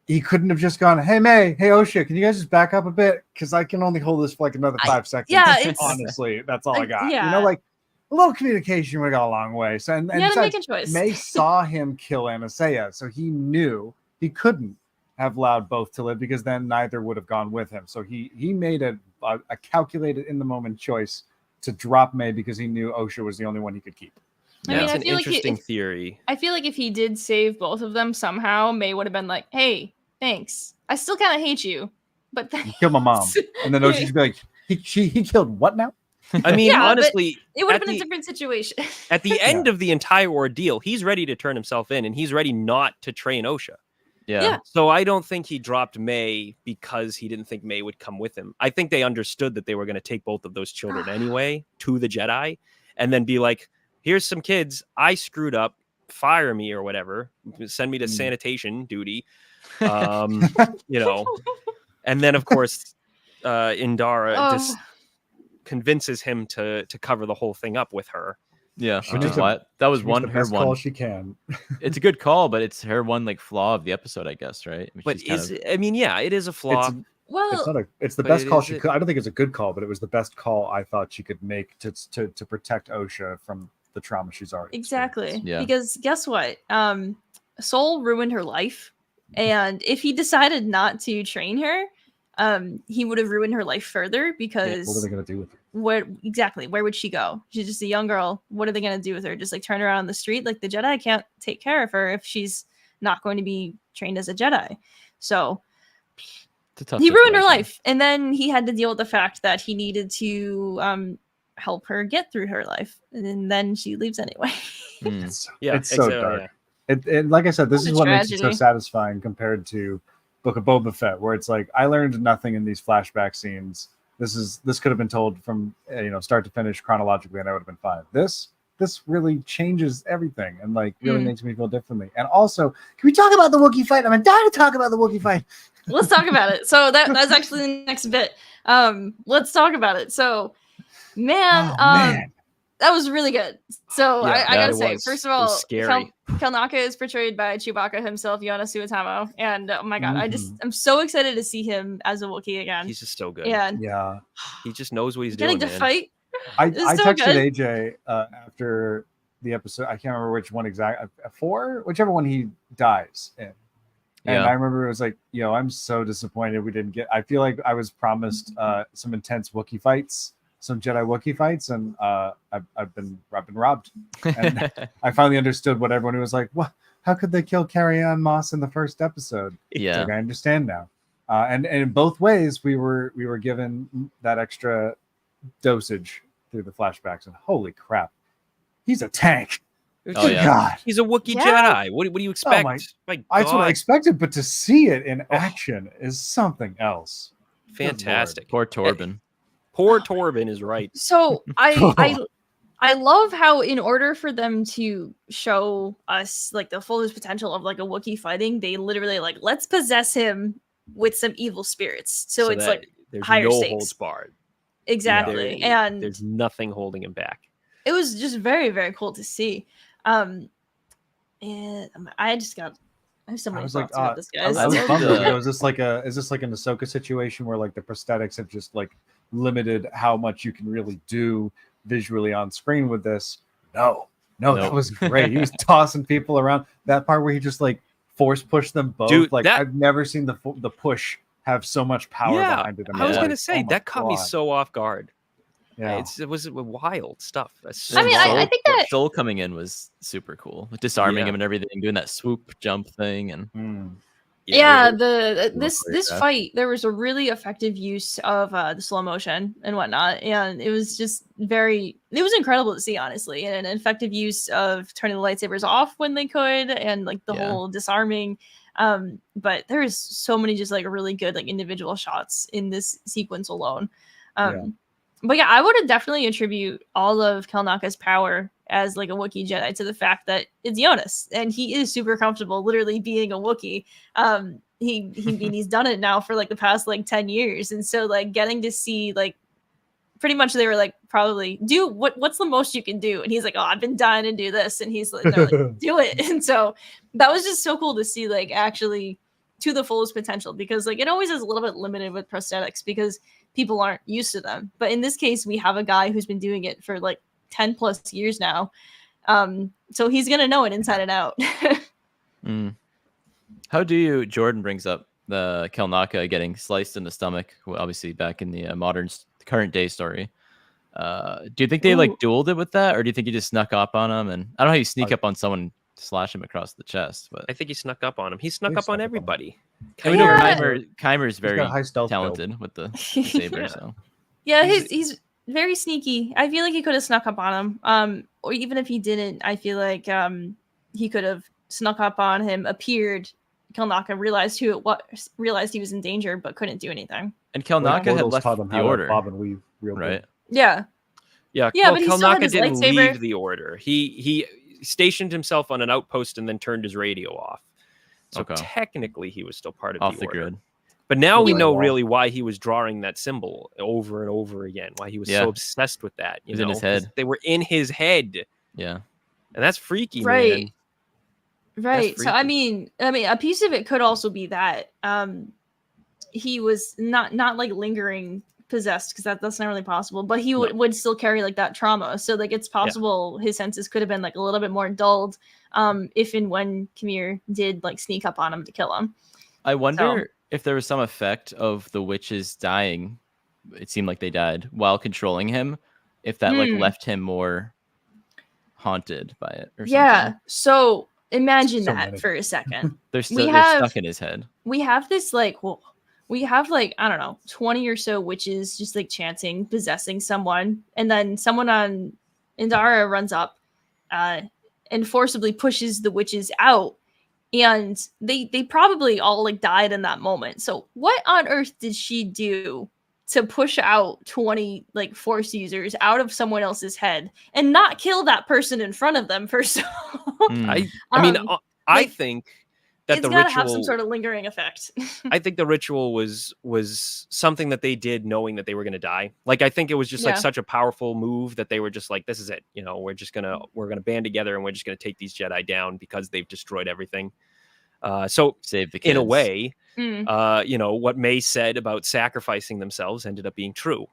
He couldn't have just gone, "Hey May, hey Osha, can you guys just back up a bit? Because I can only hold this for like another 5 seconds." Honestly, that's all I got. Like a little communication would go a long way. So and make a choice. May saw him kill Anasea, so he knew he couldn't have allowed both to live, because then neither would have gone with him. So he made a calculated in the moment choice to drop May because he knew Osha was the only one he could keep. That's an interesting theory. I feel like if he did save both of them somehow, May would have been like, "Hey, thanks. I still kind of hate you, but thanks." You killed my mom, and then Osha should be like, "He killed what now?" I mean, Yeah, but honestly, it would have been a different situation. at the end of the entire ordeal, he's ready to turn himself in, and he's ready not to train Osha. Yeah. So I don't think he dropped May because he didn't think May would come with him. I think they understood that they were going to take both of those children anyway to the Jedi, and then be like, "Here's some kids. I screwed up. Fire me or whatever. Send me to sanitation duty." You know, and then of course, Indara just convinces him to cover the whole thing up with her. Yeah, which is why that was the best call she can. It's a good call, but it's her one like flaw of the episode, I guess, right? But I mean, yeah, it is a flaw. It's the best call she could. I don't think it's a good call, but it was the best call I thought she could make to protect Osha from the trauma she's already Exactly. Yeah. Because guess what? Soul ruined her life, and if he decided not to train her, he would have ruined her life further. Because what are they gonna do with her? Where would she go? She's just a young girl. What are they going to do with her? Just like turn her out on the street? Like the Jedi can't take care of her if she's not going to be trained as a Jedi. So he ruined her life. And then he had to deal with the fact that he needed to help her get through her life. And then she leaves anyway. It's so dark. And like I said, this is what makes it so satisfying compared to Book of Boba Fett, where it's like, I learned nothing in these flashback scenes. This could have been told from start to finish chronologically, and I would have been fine. This really changes everything, and like really makes me feel differently. And also, can we talk about the Wookiee fight? I'm dying to talk about the Wookiee fight. Let's talk about it. So that's actually the next bit. Let's talk about it. So, man, that was really good. So I gotta say, first of all, Kelnaka is portrayed by Chewbacca himself, Yana Suetamo, and oh my god, I'm so excited to see him as a Wookiee again. He's just so good. Yeah, he just knows what he's doing. Getting to fight. I texted AJ after the episode. I can't remember which one exactly. 4, whichever one he dies in. And I remember it was like, I'm so disappointed we didn't get. I feel like I was promised some intense Wookiee fights. Some Jedi Wookiee fights, and I've been robbed. And I finally understood what everyone was like. What? How could they kill Carrie-Anne Moss in the first episode? Yeah, like, I understand now. And in both ways, we were given that extra dosage through the flashbacks. And holy crap, he's a tank. Oh yeah, God. He's a Wookiee Jedi. What do you expect? That's what I expected, but to see it in action is something else. Fantastic. Poor Torben. Poor Torben is right. So I love how in order for them to show us like the fullest potential of like a Wookiee fighting, they literally like, let's possess him with some evil spirits. So it's like there's higher no stakes. holds barred. Exactly. And there's nothing holding him back. It was just very, very cool to see. And I have so many thoughts about this, guys. Is this like an Ahsoka situation where like the prosthetics have just like limited how much you can really do visually on screen with this? No, that was great. He was tossing people around. That part where he just like force pushed them both. Dude, like I've never seen the push have so much power behind it. I was gonna say that caught me so off guard. Yeah, it was wild stuff. I mean, I think that Joel coming in was super cool, disarming him and everything, doing that swoop jump thing, and this fight, there was a really effective use of the slow motion and whatnot, and it was just it was incredible to see, honestly, and an effective use of turning the lightsabers off when they could, and like the whole disarming. But there is so many just like really good like individual shots in this sequence alone. But yeah, I would definitely attribute all of Kelnaka's power as like a Wookiee Jedi to the fact that it's Jonas, and he is super comfortable literally being a Wookiee. He's done it now for like the past like 10 years, and so like getting to see like pretty much they were like probably do what's the most you can do, and he's like, oh, I've been dying to do this, and he's like, they're like do it, and so that was just so cool to see like actually to the fullest potential, because like it always is a little bit limited with prosthetics because people aren't used to them. But in this case, we have a guy who's been doing it for like 10 plus years now. So he's going to know it inside and out. How do you, Jordan brings up the Kelnaka getting sliced in the stomach, obviously back in the current day story. Do you think they like dueled it with that, or do you think he just snuck up on him? And I don't know how you sneak up on someone, slash him across the chest, but I think he snuck up on him. He snuck up on everybody. And we know Kymer is very talented with the saber. So yeah, he's very sneaky. I feel like he could have snuck up on him. Or even if he didn't, I feel like he could have snuck up on him, appeared. Kelnaka realized who it was, realized he was in danger, but couldn't do anything. And Kelnaka had left taught him the how order, to bob and weave, right? Yeah. Yeah. Yeah, well, but he still had Kelnaka his didn't lightsaber. leave the order. He stationed himself on an outpost and then turned his radio off. So technically, he was still part of off the the order. grid. But now we know really why he was drawing that symbol over and over again. Why he was so obsessed with that. It was in his head. They were in his head. Yeah, and that's freaky, right? Man. Right. So I mean, a piece of it could also be that he was not like lingering possessed, because that's not really possible. But he would still carry like that trauma. So like it's possible his senses could have been like a little bit more dulled if and when Khmer did like sneak up on him to kill him. I wonder if there was some effect of the witches dying. It seemed like they died while controlling him. If that like left him more haunted by it or something. Yeah. So imagine that for a second. They're stuck in his head. We have this we have like, I don't know, 20 or so witches just like chanting, possessing someone, and then someone on Indara runs up and forcibly pushes the witches out, and they probably all like died in that moment. So what on earth did she do to push out 20 like force users out of someone else's head and not kill that person in front of them first? I mean, I think that it's the gotta ritual have some sort of lingering effect. I think the ritual was something that they did knowing that they were going to die. Like, I think it was just like such a powerful move that they were just like, this is it. You know, we're going to band together and we're just going to take these Jedi down because they've destroyed everything. So save the kids. In a way, you know, what May said about sacrificing themselves ended up being true.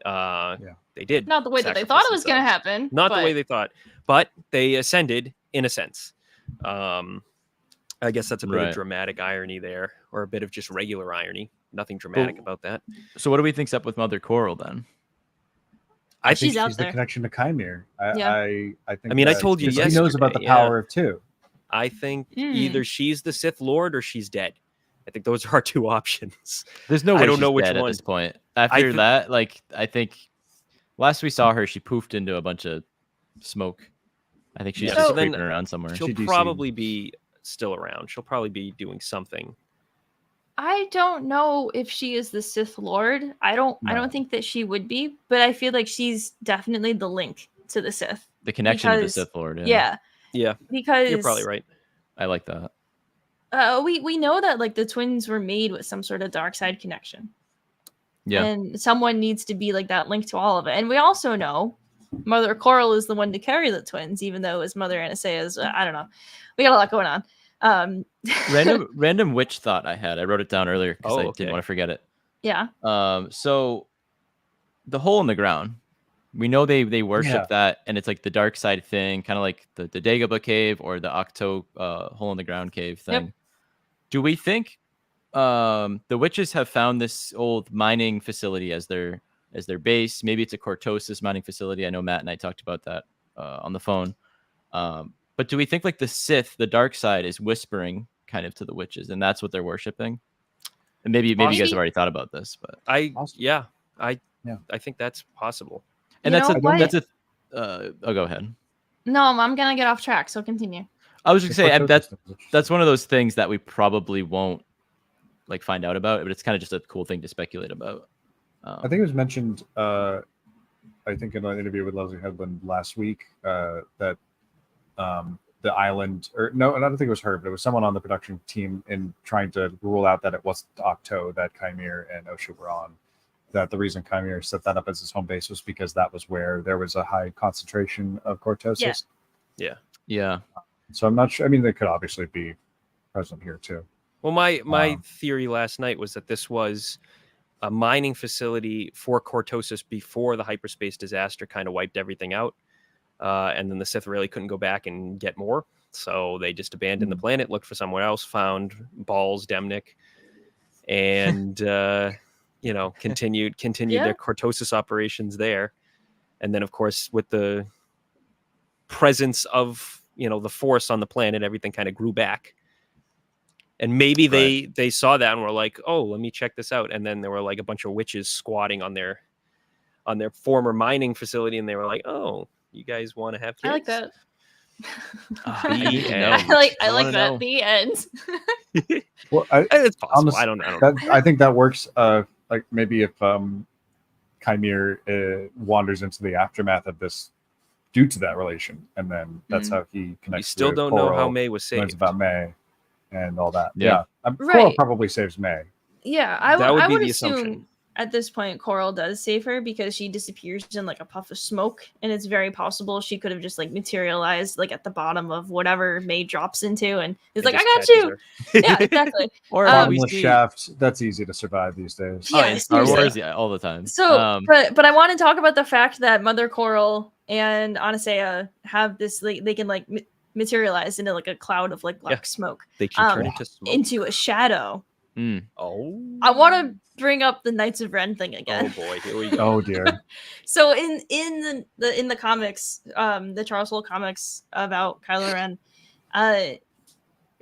They did. Not the way that they thought it was going to happen. Not the way they thought, but they ascended in a sense. I guess that's a bit of dramatic irony there, or a bit of just regular irony. Nothing dramatic about that. So what do we think's up with Mother Coral then? I think she's the connection to Khmer. I think. I mean, I told you yesterday. He knows about the power of two. I think either she's the Sith Lord or she's dead. I think those are our two options. There's no way I don't know which dead one at this point. After that, like, I think last we saw her, she poofed into a bunch of smoke. I think she's just creeping around somewhere. She'll probably be still around. She'll probably be doing something. I don't know if she is the Sith Lord. I don't think that she would be, but I feel like she's definitely the link to the Sith. The connection to the Sith Lord. Yeah. Because you're probably right. I like that. We know that like the twins were made with some sort of dark side connection. Yeah. And someone needs to be like that link to all of it. And we also know Mother Coral is the one to carry the twins, even though his mother Anastasia is, I don't know. We got a lot going on. Random witch thought I had. I wrote it down earlier because I didn't want to forget it. Yeah. So the hole in the ground, we know they worship that, and it's like the dark side thing, kind of like the Dagobah cave or the Octo hole in the ground cave thing. Yep. Do we think the witches have found this old mining facility as their base? Maybe it's a Cortosis mining facility. I know Matt and I talked about that on the phone. But do we think like the Sith, the dark side, is whispering kind of to the witches, and that's what they're worshiping? And maybe you guys have already thought about this, but I think that's possible. And that's a oh, go ahead. No, I'm gonna get off track, so continue. I was just saying that's one of those things that we probably won't like find out about, but it's kind of just a cool thing to speculate about. I think it was mentioned. I think in an interview with Leslie Headland last week that the island, or no, I don't think it was her, but it was someone on the production team in trying to rule out that it wasn't Octo that Khmer and Osha were on. That the reason Khmer set that up as his home base was because that was where there was a high concentration of Cortosis. Yeah. So I'm not sure. I mean, they could obviously be present here too. Well, my theory last night was that this was a mining facility for Cortosis before the hyperspace disaster kind of wiped everything out. And then the Sith really couldn't go back and get more. So they just abandoned the planet, looked for somewhere else, found Balls, Demnik, and, continued their Cortosis operations there. And then, of course, with the presence of, the Force on the planet, everything kind of grew back. And maybe they saw that and were like, oh, let me check this out. And then there were like a bunch of witches squatting on their on their former mining facility, and they were like, "Oh, you guys want to have kids?" I like that. The end. I like that. Know. The end. Well, It's possible. honestly, I don't know. I think that works. Like maybe if Chimere wanders into the aftermath of this due to that relation, and then that's how he connects. We still with don't know how Coral, May was learns saved. about May and all that. Yeah. Coral Right. probably saves May. Yeah, I That would be would the assume assumption. at this point Coral does save her because she disappears in like a puff of smoke, and it's very possible she could have just like materialized like at the bottom of whatever May drops into, and it's like, just I got catches you. her. Yeah, exactly. Or we Bottomless see shaft. That's easy to survive these days. Yeah, in Star seriously. Wars, yeah, all the time. So, but I want to talk about the fact that Mother Coral and Anasea have this like they can like materialize into like a cloud of like black smoke They can turn into smoke. into a shadow. Oh, I want to bring up the Knights of Ren thing again. Oh boy, here we go. Oh dear. So in the comics, the Charles Soule comics about Kylo Ren,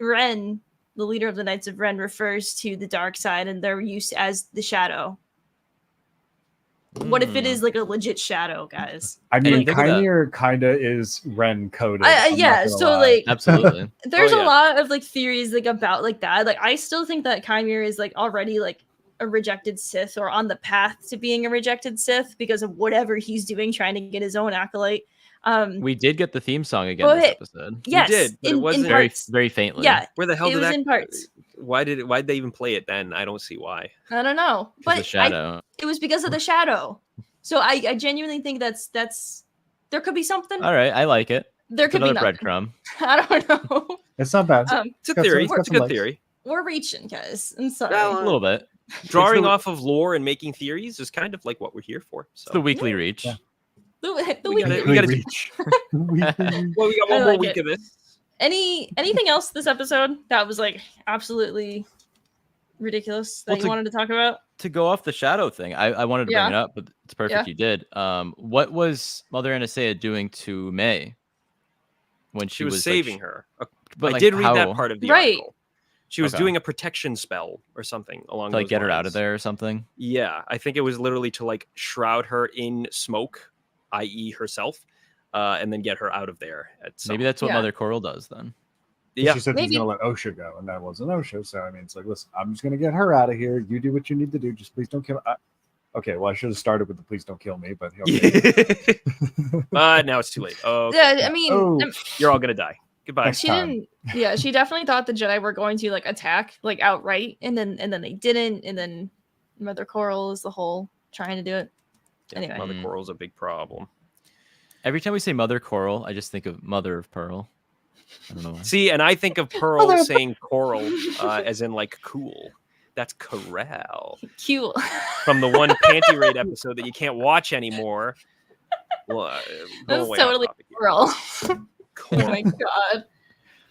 Ren, the leader of the Knights of Ren, refers to the dark side and their use as the shadow. What if it is like a legit shadow, guys? I mean, think of that. Chimere kind of is Ren coded. Yeah, so like Absolutely. there's Oh, a yeah. lot of like theories like about like that. Like I still think that Chimere is like already like a rejected Sith or on the path to being a rejected Sith because of whatever he's doing trying to get his own acolyte. We did get the theme song again Well, this hey, episode. Yes, did, but it in wasn't Very, parts. very faintly. Yeah, Where the hell it did was that? in parts. Why'd they even play it then? I don't see why. I don't know, But but the shadow. it was because of the shadow. So I genuinely think that's there could be something. All right, I like it. There It's could be another nothing. breadcrumb. I don't know. It's not bad. It's a Got theory. some- It's a got good some theory. We're reaching, guys. I'm sorry. Well, A little bit. Drawing the- off of lore and making theories is kind of like what we're here for. So It's the weekly reach. Yeah. the we weekly- gotta- we gotta do- reach. Weekly reach. well, we got I one more like week it. of this. anything else this episode that was like absolutely ridiculous that Well, you wanted to talk about? To go off the shadow thing, I wanted to bring it up, but it's perfect you did. What was Mother Anasea doing to May when She was saving her. But I like, did read that how? part of the Right. article. She was Okay. doing a protection spell or something along To like those get her out of lines. there or something? Yeah, I think it was literally to like shroud her in smoke, i.e., herself, and then get her out of there. Maybe that's what Yeah. Mother Coral does then. Yeah. She said Maybe. she's gonna let Osha go, and that wasn't Osha. So I mean, it's like, listen, I'm just gonna get her out of here. You do what you need to do. Just please don't kill. Okay, well, I should have started with the please don't kill me, but okay. Now it's too late. Oh, Yeah, I mean, Oh. you're all gonna die. Goodbye. Next she time. didn't. Yeah, she definitely thought the Jedi were going to like attack like outright, and then they didn't, and then Mother Coral is the whole trying to do it. Anyway. Mother Coral's a big problem. Every time we say Mother Coral, I just think of Mother of Pearl. I don't know why. See, and I think of Pearl saying coral as in like cool. That's corral. Cute. From the one Panty Raid episode that you can't watch anymore. Well, That's going way totally off topic here. Coral. Oh Coral. my god!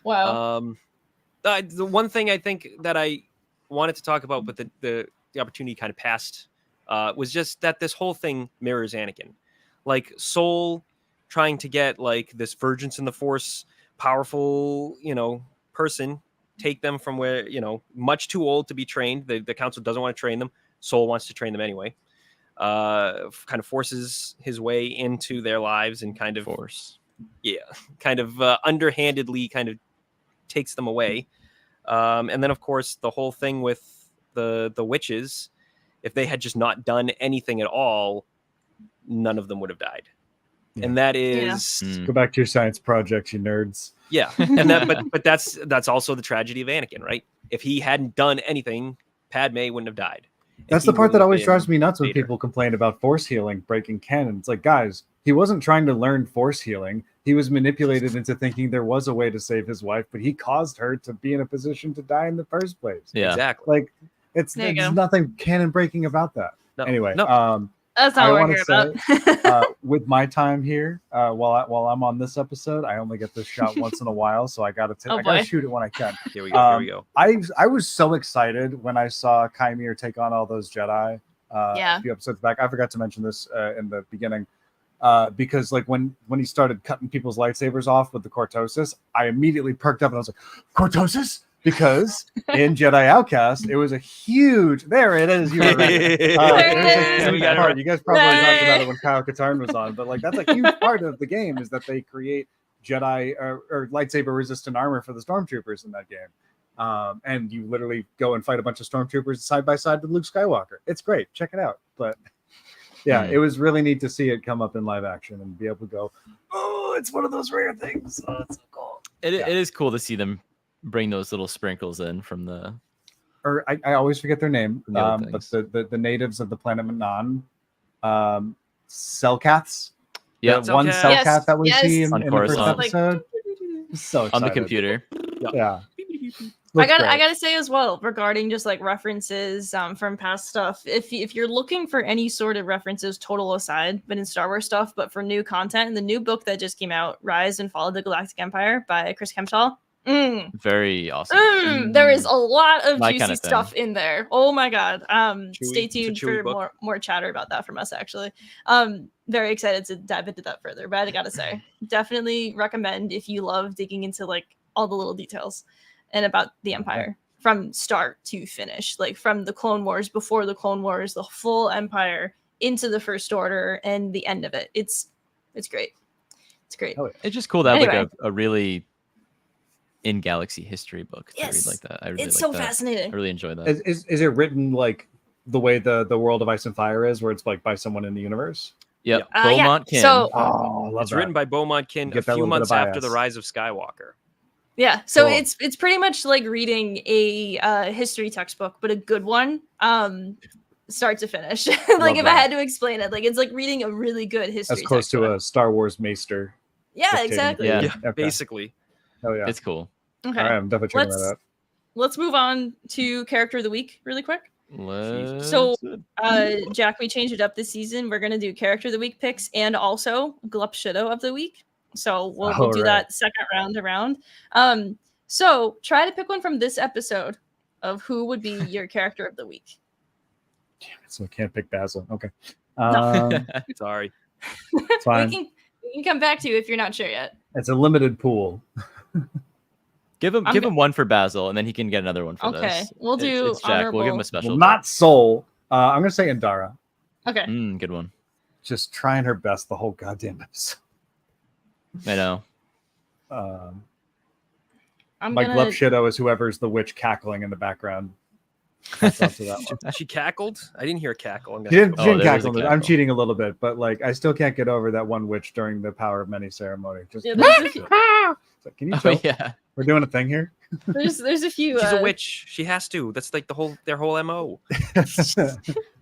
Wow. The one thing I think that I wanted to talk about, but the opportunity kind of passed, was just that this whole thing mirrors Anakin. Like Soul trying to get like this Virgins in the Force, powerful, person, take them from where, much too old to be trained. The council doesn't want to train them. Soul wants to train them anyway. Kind of forces his way into their lives and kind of underhandedly kind of takes them away. And then of course the whole thing with the witches, if they had just not done anything at all, none of them would have died. Yeah. And that is Go back to your science projects, you nerds. yeah. And that but that's also the tragedy of Anakin, right? If he hadn't done anything, Padme wouldn't have died. That's the part that always drives me nuts when people complain about force healing breaking canon. It's like, guys, he wasn't trying to learn force healing. He was manipulated into thinking there was a way to save his wife, but he caused her to be in a position to die in the first place. Yeah. Exactly. Like, it's There you there's go. nothing canon breaking about that. No, Anyway, no. That's I not what want we're to here say, about. with my time here, while I'm on this episode, I only get this shot once in a while, so I gotta Oh, I gotta boy. shoot it when I can. Here we go. Here we go. I was so excited when I saw Chimere take on all those Jedi Yeah. a few episodes back. I forgot to mention this in the beginning because like when he started cutting people's lightsabers off with the cortosis, I immediately perked up and I was like, cortosis? because in Jedi Outcast, it was a huge. There it is. You were right. It was a huge part. You guys probably talked about it when Kyle Katarn was on, but like that's a huge part of the game is that they create Jedi or lightsaber resistant armor for the stormtroopers in that game. And you literally go and fight a bunch of stormtroopers side by side with Luke Skywalker. It's great. Check it out. But yeah, it was really neat to see it come up in live action and be able to go, oh, it's one of those rare things. Oh, it's so cool. It is cool to see them bring those little sprinkles in from the. Or I always forget their name, but the natives of the planet Manan, Selkaths. Yeah, one Selkath that we see in the first Coruscant. episode. So excited. On the computer. Yeah. I gotta say as well, regarding just like references from past stuff, if you're looking for any sort of references, total aside, but in Star Wars stuff, but for new content, the new book that just came out, Rise and Fall of the Galactic Empire by Chris Kempshall. Very awesome. There is a lot of My juicy kind of stuff in there. Oh my god. Stay tuned for book. more chatter about that from us actually. Very excited to dive into that further, but I gotta say, definitely recommend if you love digging into like all the little details and about the Empire from start to finish, like from the Clone Wars, before the Clone Wars, the full Empire into the First Order and the end of it. It's great. It's great. Oh, yeah. It's just cool to have like a really in galaxy history book to read like that. I really it's like so that. fascinating. I really enjoy that. Is it written like the way the World of Ice and Fire is, where it's like by someone in the universe? Yep. Beaumont Kin. So it's written by Beaumont Kin a few months after the rise of Skywalker. Yeah, so it's pretty much like reading a history textbook, but a good one, start to finish. Like if I had to explain it, like it's like reading a really good history. As close textbook. to a Star Wars maester. Yeah, exactly. Yeah, basically. Oh yeah, it's cool. Okay, all right, I'm definitely checking that out. Let's move on to character of the week really quick. So, Jack, we changed it up this season. We're gonna do character of the week picks and also Glup Shido of the week. So we'll do that second round around. So try to pick one from this episode of who would be your character of the week. Damn it, so I can't pick Basil. Okay. Sorry. It's fine. We can come back to you if you're not sure yet. It's a limited pool. Give him one for Basil, and then he can get another one for this. Okay, we'll do it's Jack. We'll give him a special. Well, not Soul. I'm gonna say Indara. Okay. Good one. Just trying her best the whole goddamn episode. I know. My Glup Shido is whoever's the witch cackling in the background. She cackled? I didn't hear a cackle. She didn't cackle. I'm cheating a little bit, but like I still can't get over that one witch during the Power of Many ceremony. Just like, can you chill? Yeah. We're doing a thing here. There's a few. She's a witch. She has to. That's like their whole MO.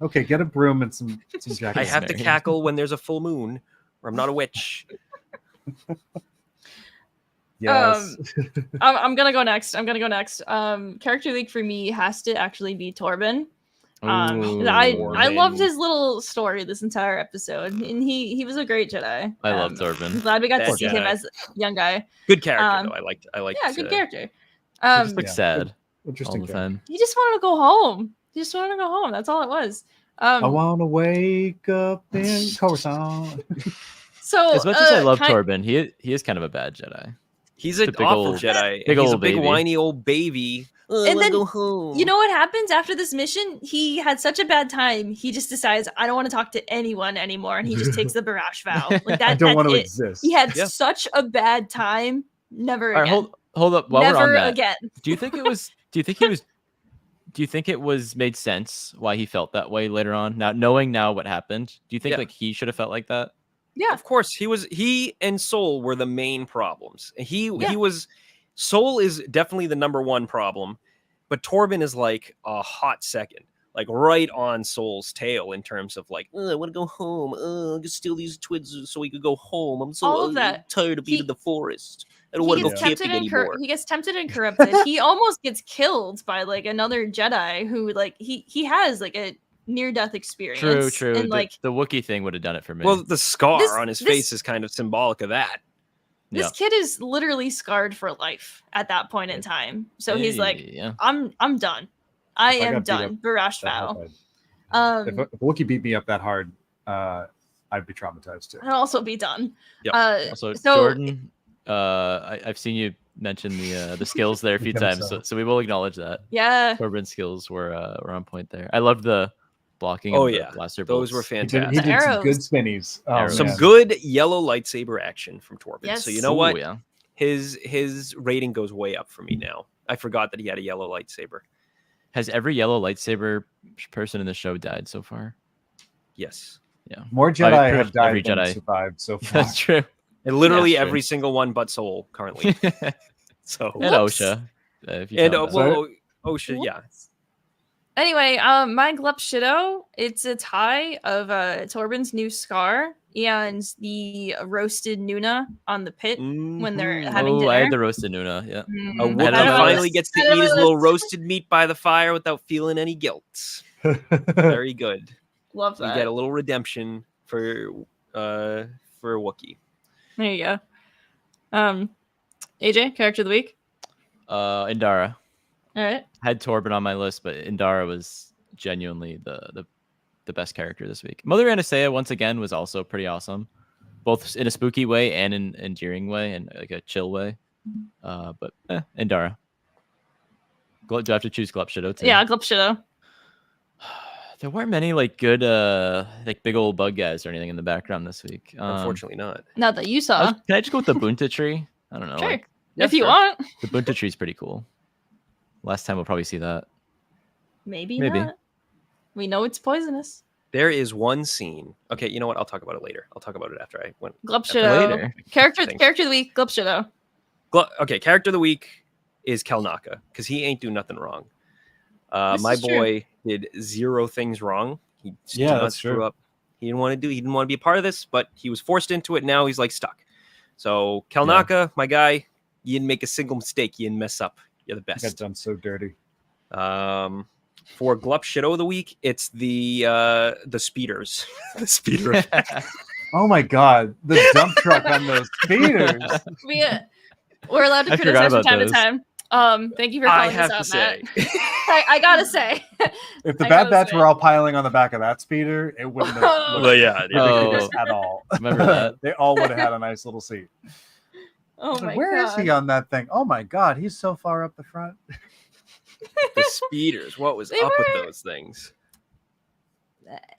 Okay, get a broom and some jackets. I have to cackle when there's a full moon, or I'm not a witch. Yes. I'm gonna go next. Character of the week for me has to actually be Torben. I loved his little story this entire episode, and he was a great Jedi. I love Torben. I'm glad we got to see him as a young guy. Good character, though. I like. Yeah, good character. Just like sad. Interesting. All the time. He just wanted to go home. That's all it was. I want to wake up in Coruscant. So as much as I love Torben, he is kind of a bad Jedi. He's an awful Jedi. He's a big whiny old baby. And then go home. You know what happens after this mission? He had such a bad time. He just decides, I don't want to talk to anyone anymore, and he just takes the Barash vow. Like that. I don't want to exist. He had such a bad time. Never again. Right, hold up. While Never we're on that, again. Do you think it was made sense why he felt that way later on? Now knowing what happened, do you think like he should have felt like that? Yeah, of course. He and Soul were the main problems. He was. Soul is definitely the number one problem, but Torben is like a hot second, like right on Soul's tail in terms of like, I want to go home. I can steal these twigs so we could go home. I'm so tired of being in the forest. I don't want to go camping anymore. He gets tempted and corrupted. He almost gets killed by like another Jedi who like he has like a near-death experience. True. And like the Wookiee thing would have done it for me. Well, the scar on his face is kind of symbolic of that. This kid is literally scarred for life at that point in time. So he's like, I'm done. I am done. Barash vow. If a Wookiee beat me up that hard, I'd be traumatized too. I'd also be done. Yep. Also, Jordan, I've seen you mention the skills there a few times, so we will acknowledge that. Yeah, Corbin's skills were on point there. I loved the blocking. Of the blaster bolts. Those were fantastic. He did some good spinnies. Some good yellow lightsaber action from Torben. Yes. So you know what? Yeah. His rating goes way up for me now. I forgot that he had a yellow lightsaber. Has every yellow lightsaber person in the show died so far? Yes. Yeah. More Jedi have died than survived so far. That's true. And literally every single one but Soul currently. So and Osha. Osha, yeah. Anyway, my Glup Shido, it's a tie of Torben's new scar and the roasted Nuna on the pit when they're having dinner. I had the roasted Nuna, yeah. A Wookiee finally gets to eat his little roasted meat by the fire without feeling any guilt. Very good. Love that. You get a little redemption for Wookiee. There you go. AJ, character of the week? Indara. All right. I had Torben on my list, but Indara was genuinely the best character this week. Mother Anastasia once again was also pretty awesome, both in a spooky way and in an endearing way and like a chill way. But Indara. Do I have to choose Glup Shido too? Yeah, Glup Shido. There weren't many like good like big old bug guys or anything in the background this week. Unfortunately not. Not that you saw. Can I just go with the Bunta tree? I don't know. Sure. Like, if you want. The Bunta tree is pretty cool. Last time we'll probably see that. Maybe not. We know it's poisonous. There is one scene. Okay, you know what? I'll talk about it later. I'll talk about it after I went. Glup Shido. Character of the week, Glup Shido. Okay, character of the week is Kelnaka because he ain't do nothing wrong. My boy did 0 things wrong. He did not screw up. He didn't want to be a part of this, but he was forced into it. Now he's like stuck. So Kelnaka, my guy, you didn't make a single mistake. You didn't mess up. You're the best. I got done so dirty. For Glup Shido of the week, it's the speeders. The speeder effect. Oh my god, the dump truck on those speeders. We're allowed to criticize from time to time. Thank you for calling this out, Matt. I gotta say, if the Bad Batch were all piling on the back of that speeder, it wouldn't have looked at all. Remember that? They all would have had a nice little seat. Oh my Where is he on that thing? Oh my god, he's so far up the front. The speeders. What was up with those things?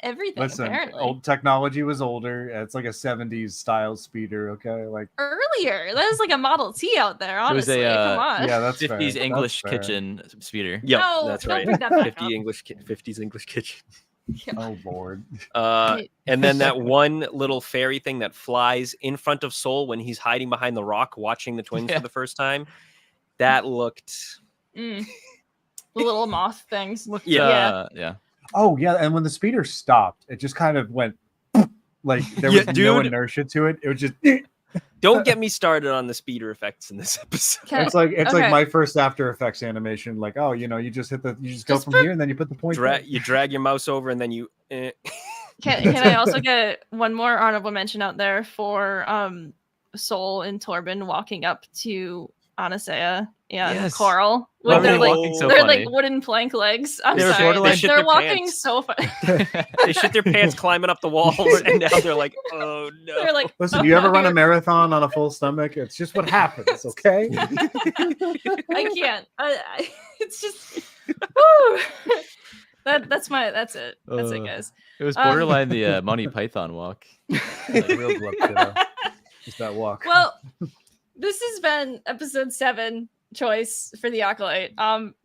Everything. Listen, apparently. Old technology was older. It's like a 70s style speeder, okay? Like earlier. That was like a Model T out there, honestly. It was come on. Yeah, that's 50s English kitchen speeder. Yep, no, that's don't right. bring that back 50s English kitchen. Oh Lord. And then that one little fairy thing that flies in front of Soul when he's hiding behind the rock watching the twins for the first time. That looked the little moth things. Yeah. Oh yeah, and when the speeder stopped, it just kind of went like there was no inertia to it. It was just Don't get me started on the speeder effects in this episode. It's like my first After Effects animation. Like, oh, you just go from here and then you put the point. You drag your mouse over and then you. Can I also get one more honorable mention out there for Soul and Torben walking up to Anastasia and Coral with their like wooden plank legs. They're walking so far. They shit their pants climbing up the walls, and now they're like, oh no. They're like, listen, do you ever run a marathon on a full stomach? It's just what happens, okay? I can't. It's just. Woo. That's it. That's it, guys. It was borderline the Monty Python walk. Like real Glup, just that walk. Well, this has been episode 7 choice for the Acolyte.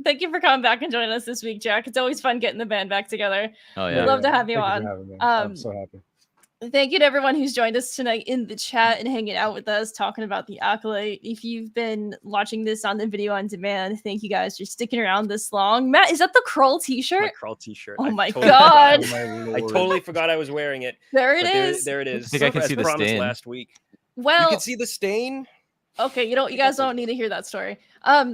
Thank you for coming back and joining us this week, Jack. It's always fun getting the band back together. Oh yeah, we'd love to have you on. I'm so happy. Thank you to everyone who's joined us tonight in the chat and hanging out with us, talking about the Acolyte. If you've been watching this on the video on demand, thank you guys for sticking around this long. Matt, is that the Krull t-shirt? My Krull t-shirt. Oh my god! I totally forgot I was wearing it. There it is. There it is. I think I can see the stain. Last week. Well, you can see the stain. Okay, you guys don't need to hear that story.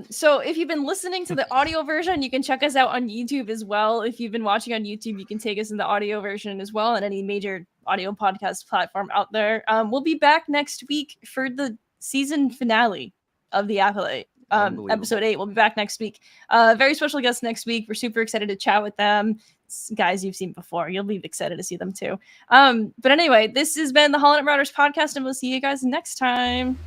So if you've been listening to the audio version, you can check us out on YouTube as well. If you've been watching on YouTube, you can take us in the audio version as well on any major audio podcast platform out there. We'll be back next week for the season finale of the Acolyte. Episode 8. We'll be back next week. Very special guest next week. We're super excited to chat with them. It's guys you've seen before. You'll be excited to see them too. But anyway, this has been the Holland Marauders podcast, and we'll see you guys next time.